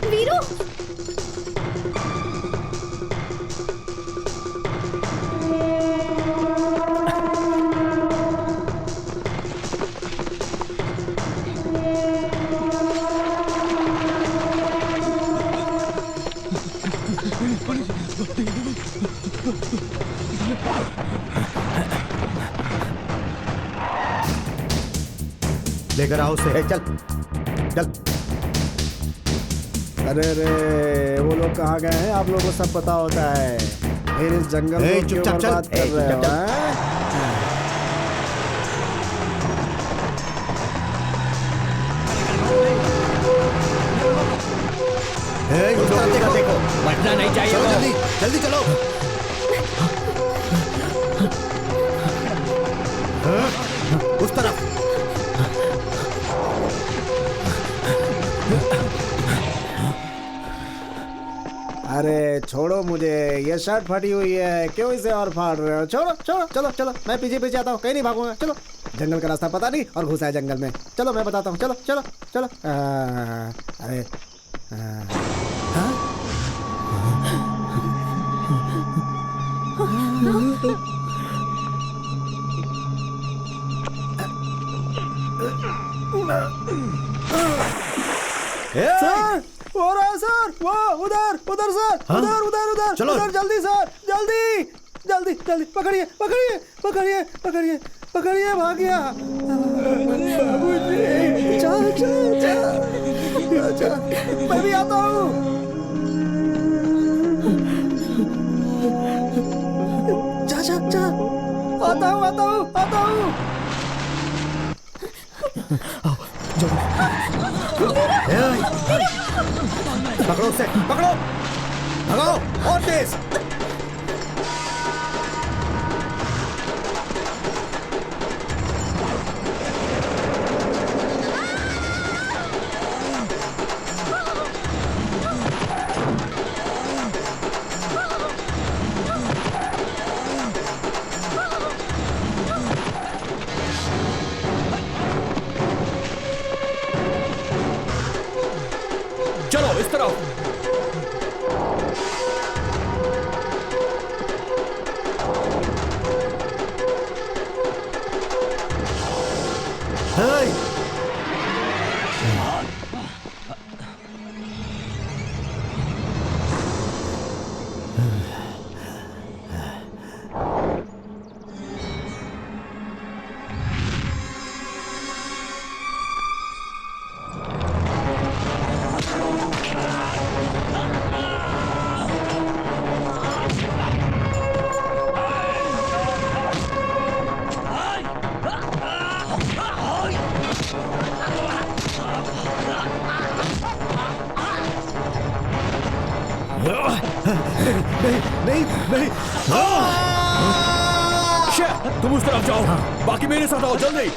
G: वीरू।
B: लेकर आओ उसे।
I: चल चल।
A: अरे रे, वो लोग कहाँ गए हैं? आप लोगों को सब पता होता है। फिर इस जंगल में क्यों बर्बाद कर रहे हो?
I: देखो
C: बचना नहीं चाहिए।
B: चलो जल्दी जल्दी चलो। उस तरफ।
A: अरे छोड़ो मुझे, ये शर्ट फटी हुई है, क्यों इसे और फाड़ रहे हो? छोड़ो छोड़ो, चलो चलो, मैं पीछे पीछे आता हूँ, कहीं नहीं भागूंगा। चलो, जंगल का रास्ता पता नहीं और घुसा है जंगल में। चलो मैं बताता हूँ, चलो चलो चलो। अरे सर, हो रहा है सर, वो उधर उधर सर, उधर उधर उधर,
B: चलो
A: उधर, जल्दी सर, जल्दी जल्दी जल्दी, पकड़िए पकड़िए पकड़िए पकड़िए पकड़िए, भाग गया। मैं भी आता हूँ। जा जा जा, आता हूँ आता हूँ आता हूँ।
B: पकड़ो उसे, पकड़ो, भगाओ और तेज।
C: चलो इस तरफ।
B: नहीं नहीं,
C: तुम उस तरफ जाओ, बाकी मेरे साथ आओ, जल्दी।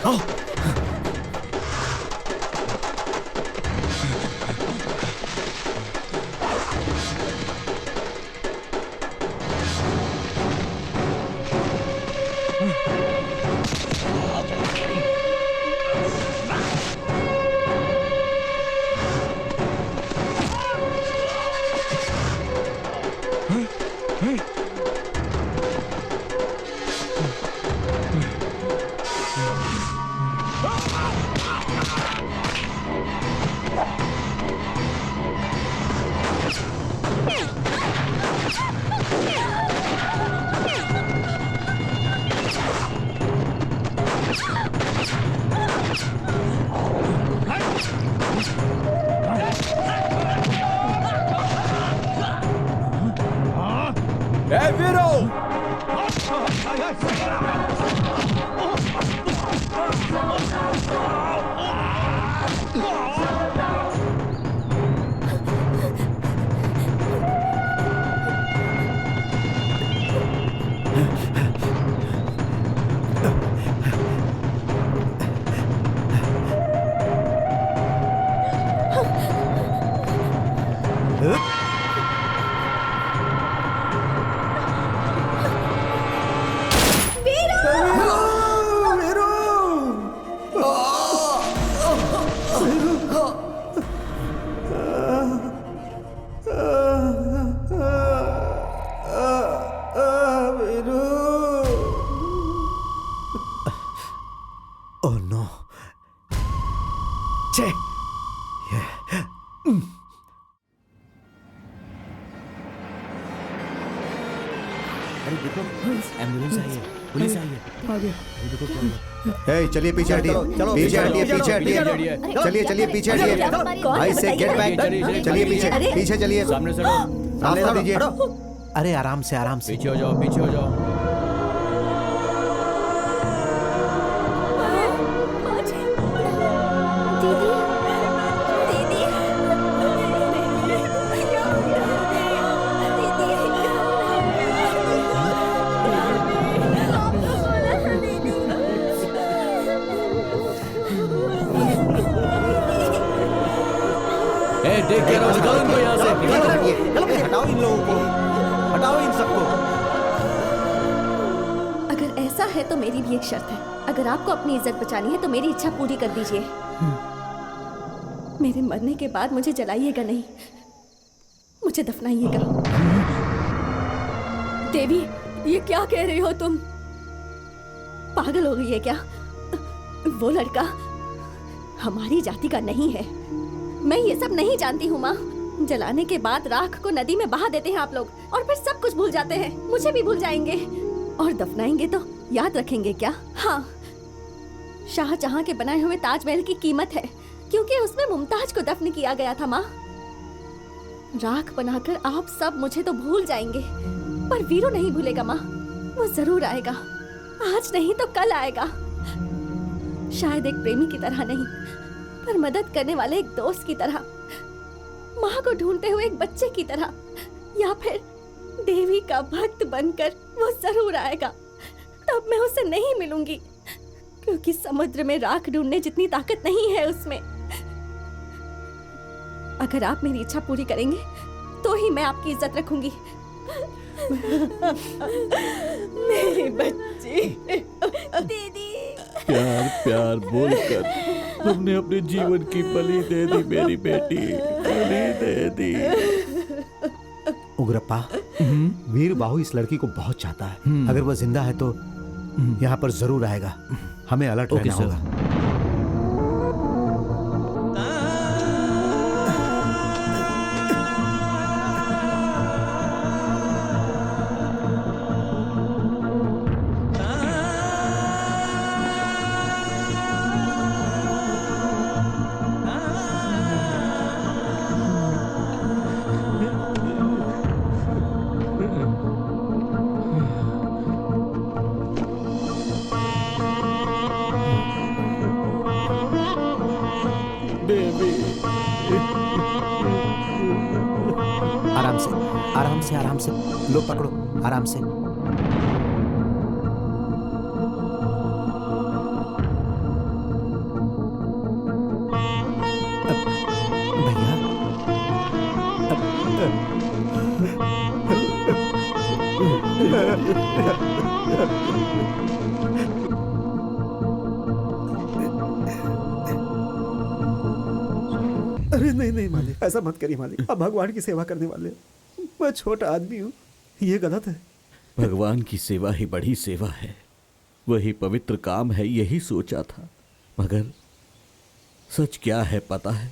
E: आओ।
B: Oh no.
C: एम्बुलेंस आई है, पुलिस आई है।
B: चलिए पीछे हटिए, पीछे हटिए, पीछे हटिए, चलिए चलिए पीछे हटिए, भाई से गेट बैक, चलिए पीछे पीछे चलिए,
C: सामने से
B: रास्ता दीजिए।
J: अरे आराम से आराम से।
C: पीछे हो जाओ, पीछे हो जाओ। देख के निकालो इनको यहाँ से।
B: हटाओ इन लोगों को, हटाओ इन सबको।
G: अगर ऐसा है तो मेरी भी एक शर्त है। अगर आपको अपनी इज्जत बचानी है तो मेरी इच्छा पूरी कर दीजिए। मेरे मरने के बाद मुझे जलाइएगा नहीं, मुझे दफनाइएगा। देवी, ये क्या कह रही हो तुम? पागल हो गई है क्या? वो लड़का हमारी जाति का नहीं है। मैं ये सब नहीं जानती हूँ माँ। जलाने के बाद राख को नदी में बहा देते हैं आप लोग, और फिर सब कुछ भूल जाते हैं। मुझे भी भूल जाएंगे, और दफनाएंगे तो याद रखेंगे क्या? हाँ, शाहजहां के बनाए हुए ताजमहल की कीमत है, क्योंकि उसमें मुमताज को दफन किया गया था माँ। राख बनाकर आप सब मुझे तो भूल जाएंगे, पर वीरू नहीं भूलेगा माँ। वो जरूर आएगा, आज नहीं तो कल आएगा। शायद एक प्रेमी की तरह नहीं, पर मदद करने वाले एक दोस्त की तरह, माँ को ढूंढते हुए एक बच्चे की तरह, या फिर देवी का भक्त बनकर वो जरूर आएगा। तब मैं उसे नहीं मिलूंगी, क्योंकि समुद्र में राख ढूंढने जितनी ताकत नहीं है उसमें। अगर आप मेरी इच्छा पूरी करेंगे तो ही मैं आपकी इज्जत रखूंगी। मेरी बच्ची दीदी।
H: प्यार प्यार बोलकर तुमने अपने जीवन की बलि दे दी मेरी बेटी, बलि दे दी।
B: उग्रप्पा, वीर बाहु इस लड़की को बहुत चाहता है। अगर वह जिंदा है तो यहाँ पर जरूर आएगा। हमें अलर्ट रहना होगा। आराम से लो, पकड़ो आराम से।
A: अरे नहीं नहीं मालिक, ऐसा मत करिए मालिक। अब भगवान की सेवा करने वाले हैं। मैं छोटा आदमी हूँ, ये गलत है।
H: भगवान की सेवा ही बड़ी सेवा है, वही पवित्र काम है, यही सोचा था। मगर सच क्या है पता है?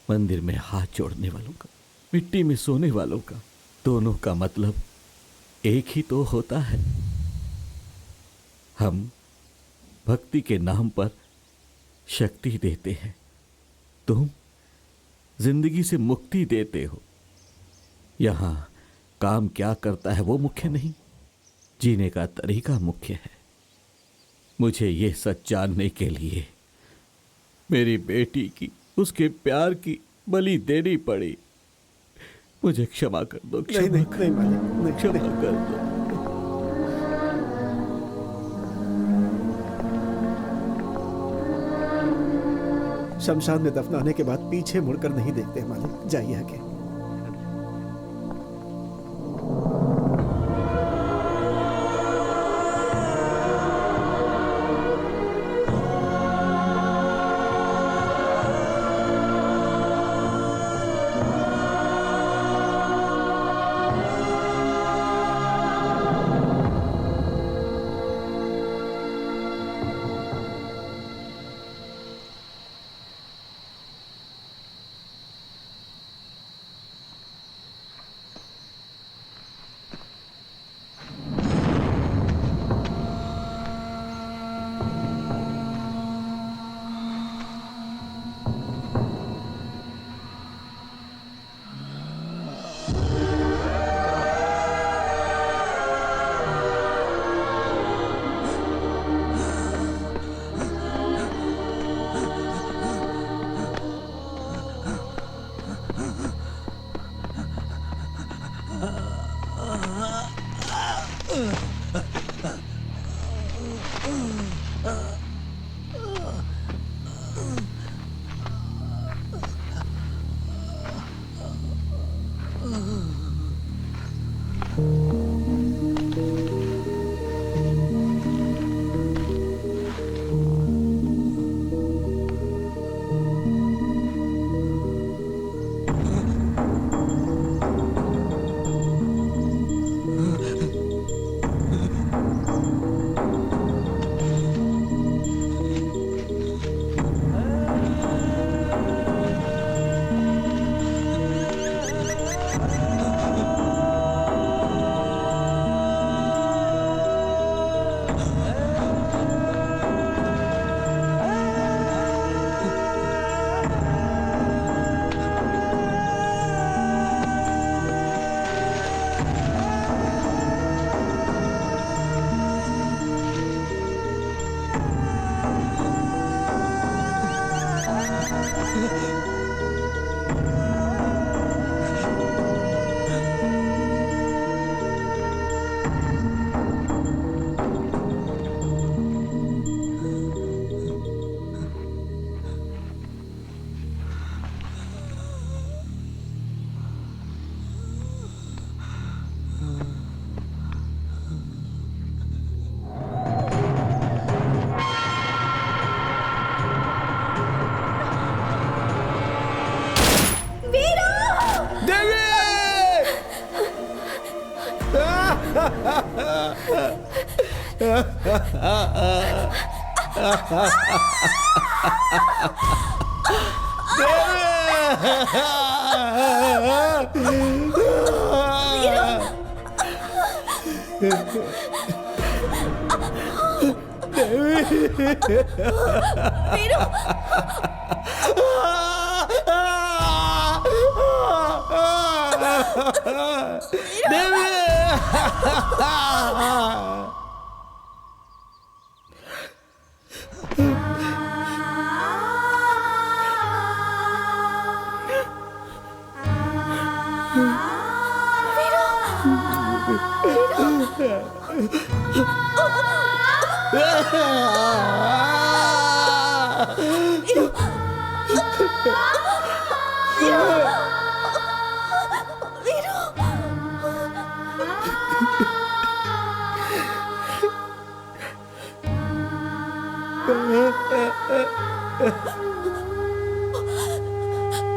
H: मंदिर में हाथ जोड़ने वालों का, मिट्टी में सोने वालों का, दोनों का मतलब एक ही तो होता है। हम भक्ति के नाम पर शक्ति देते हैं, तुम जिंदगी से मुक्ति देते हो। यहां काम क्या करता है वो मुख्य नहीं, जीने का तरीका मुख्य है। मुझे ये सच जानने के लिए मेरी बेटी की, उसके प्यार की बलि देनी पड़ी। मुझे क्षमा कर दो, क्षमा
A: नहीं
H: कर
A: नहीं मालिक, नहीं,
H: क्षमा कर दो।
A: शमशान में दफनाने के बाद पीछे मुड़कर नहीं देखते मालिक, जाइए आगे।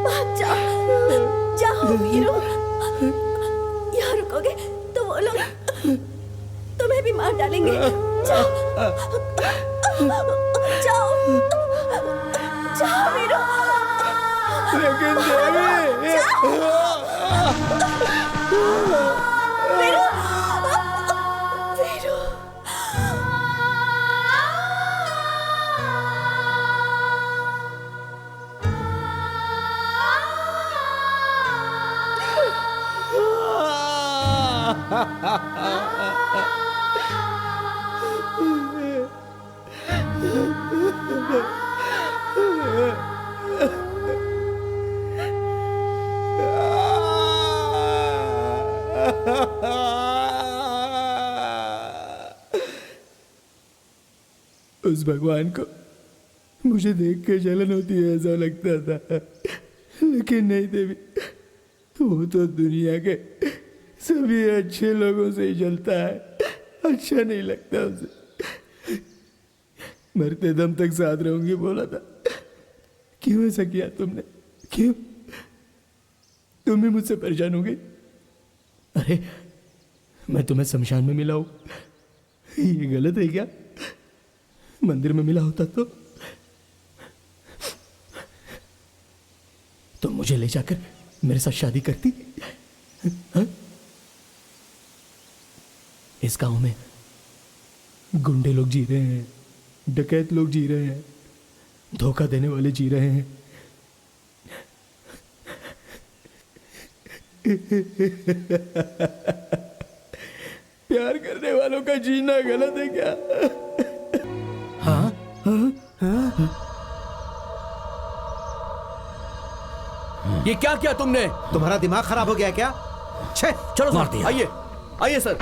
G: भाग जाओ, जाओ वीरू। यहाँ रुकोगे तो वो लोग तुम्हें भी मार डालेंगे। जाओ, जाओ, जाओ वीरू।
E: लेकिन देवी,
G: वीरू, वीरू।
E: उस भगवान को मुझे देख के जलन होती है ऐसा लगता था, लेकिन नहीं देवी, वो तो दुनिया के सभी अच्छे लोगों से ही जलता है, अच्छा नहीं लगता उसे। मरते दम तक साथ रहूंगी बोला था, क्यों ऐसा किया तुमने? क्यों? तुम भी मुझसे परेशान हो गई? अरे मैं तुम्हें शमशान में मिला हूं, ये गलत है क्या? मंदिर में मिला होता तो तुम मुझे ले जाकर मेरे साथ शादी करती? हा? इस गांव में गुंडे लोग जी रहे हैं, डकैत लोग जी रहे हैं, धोखा देने वाले जी रहे हैं। प्यार करने वालों का जीना गलत है क्या? हाँ?
C: ये क्या किया तुमने?
B: तुम्हारा दिमाग खराब हो गया क्या? छे,
C: चलो
H: मार
C: सर,
H: दिया।
C: आइए आइए सर।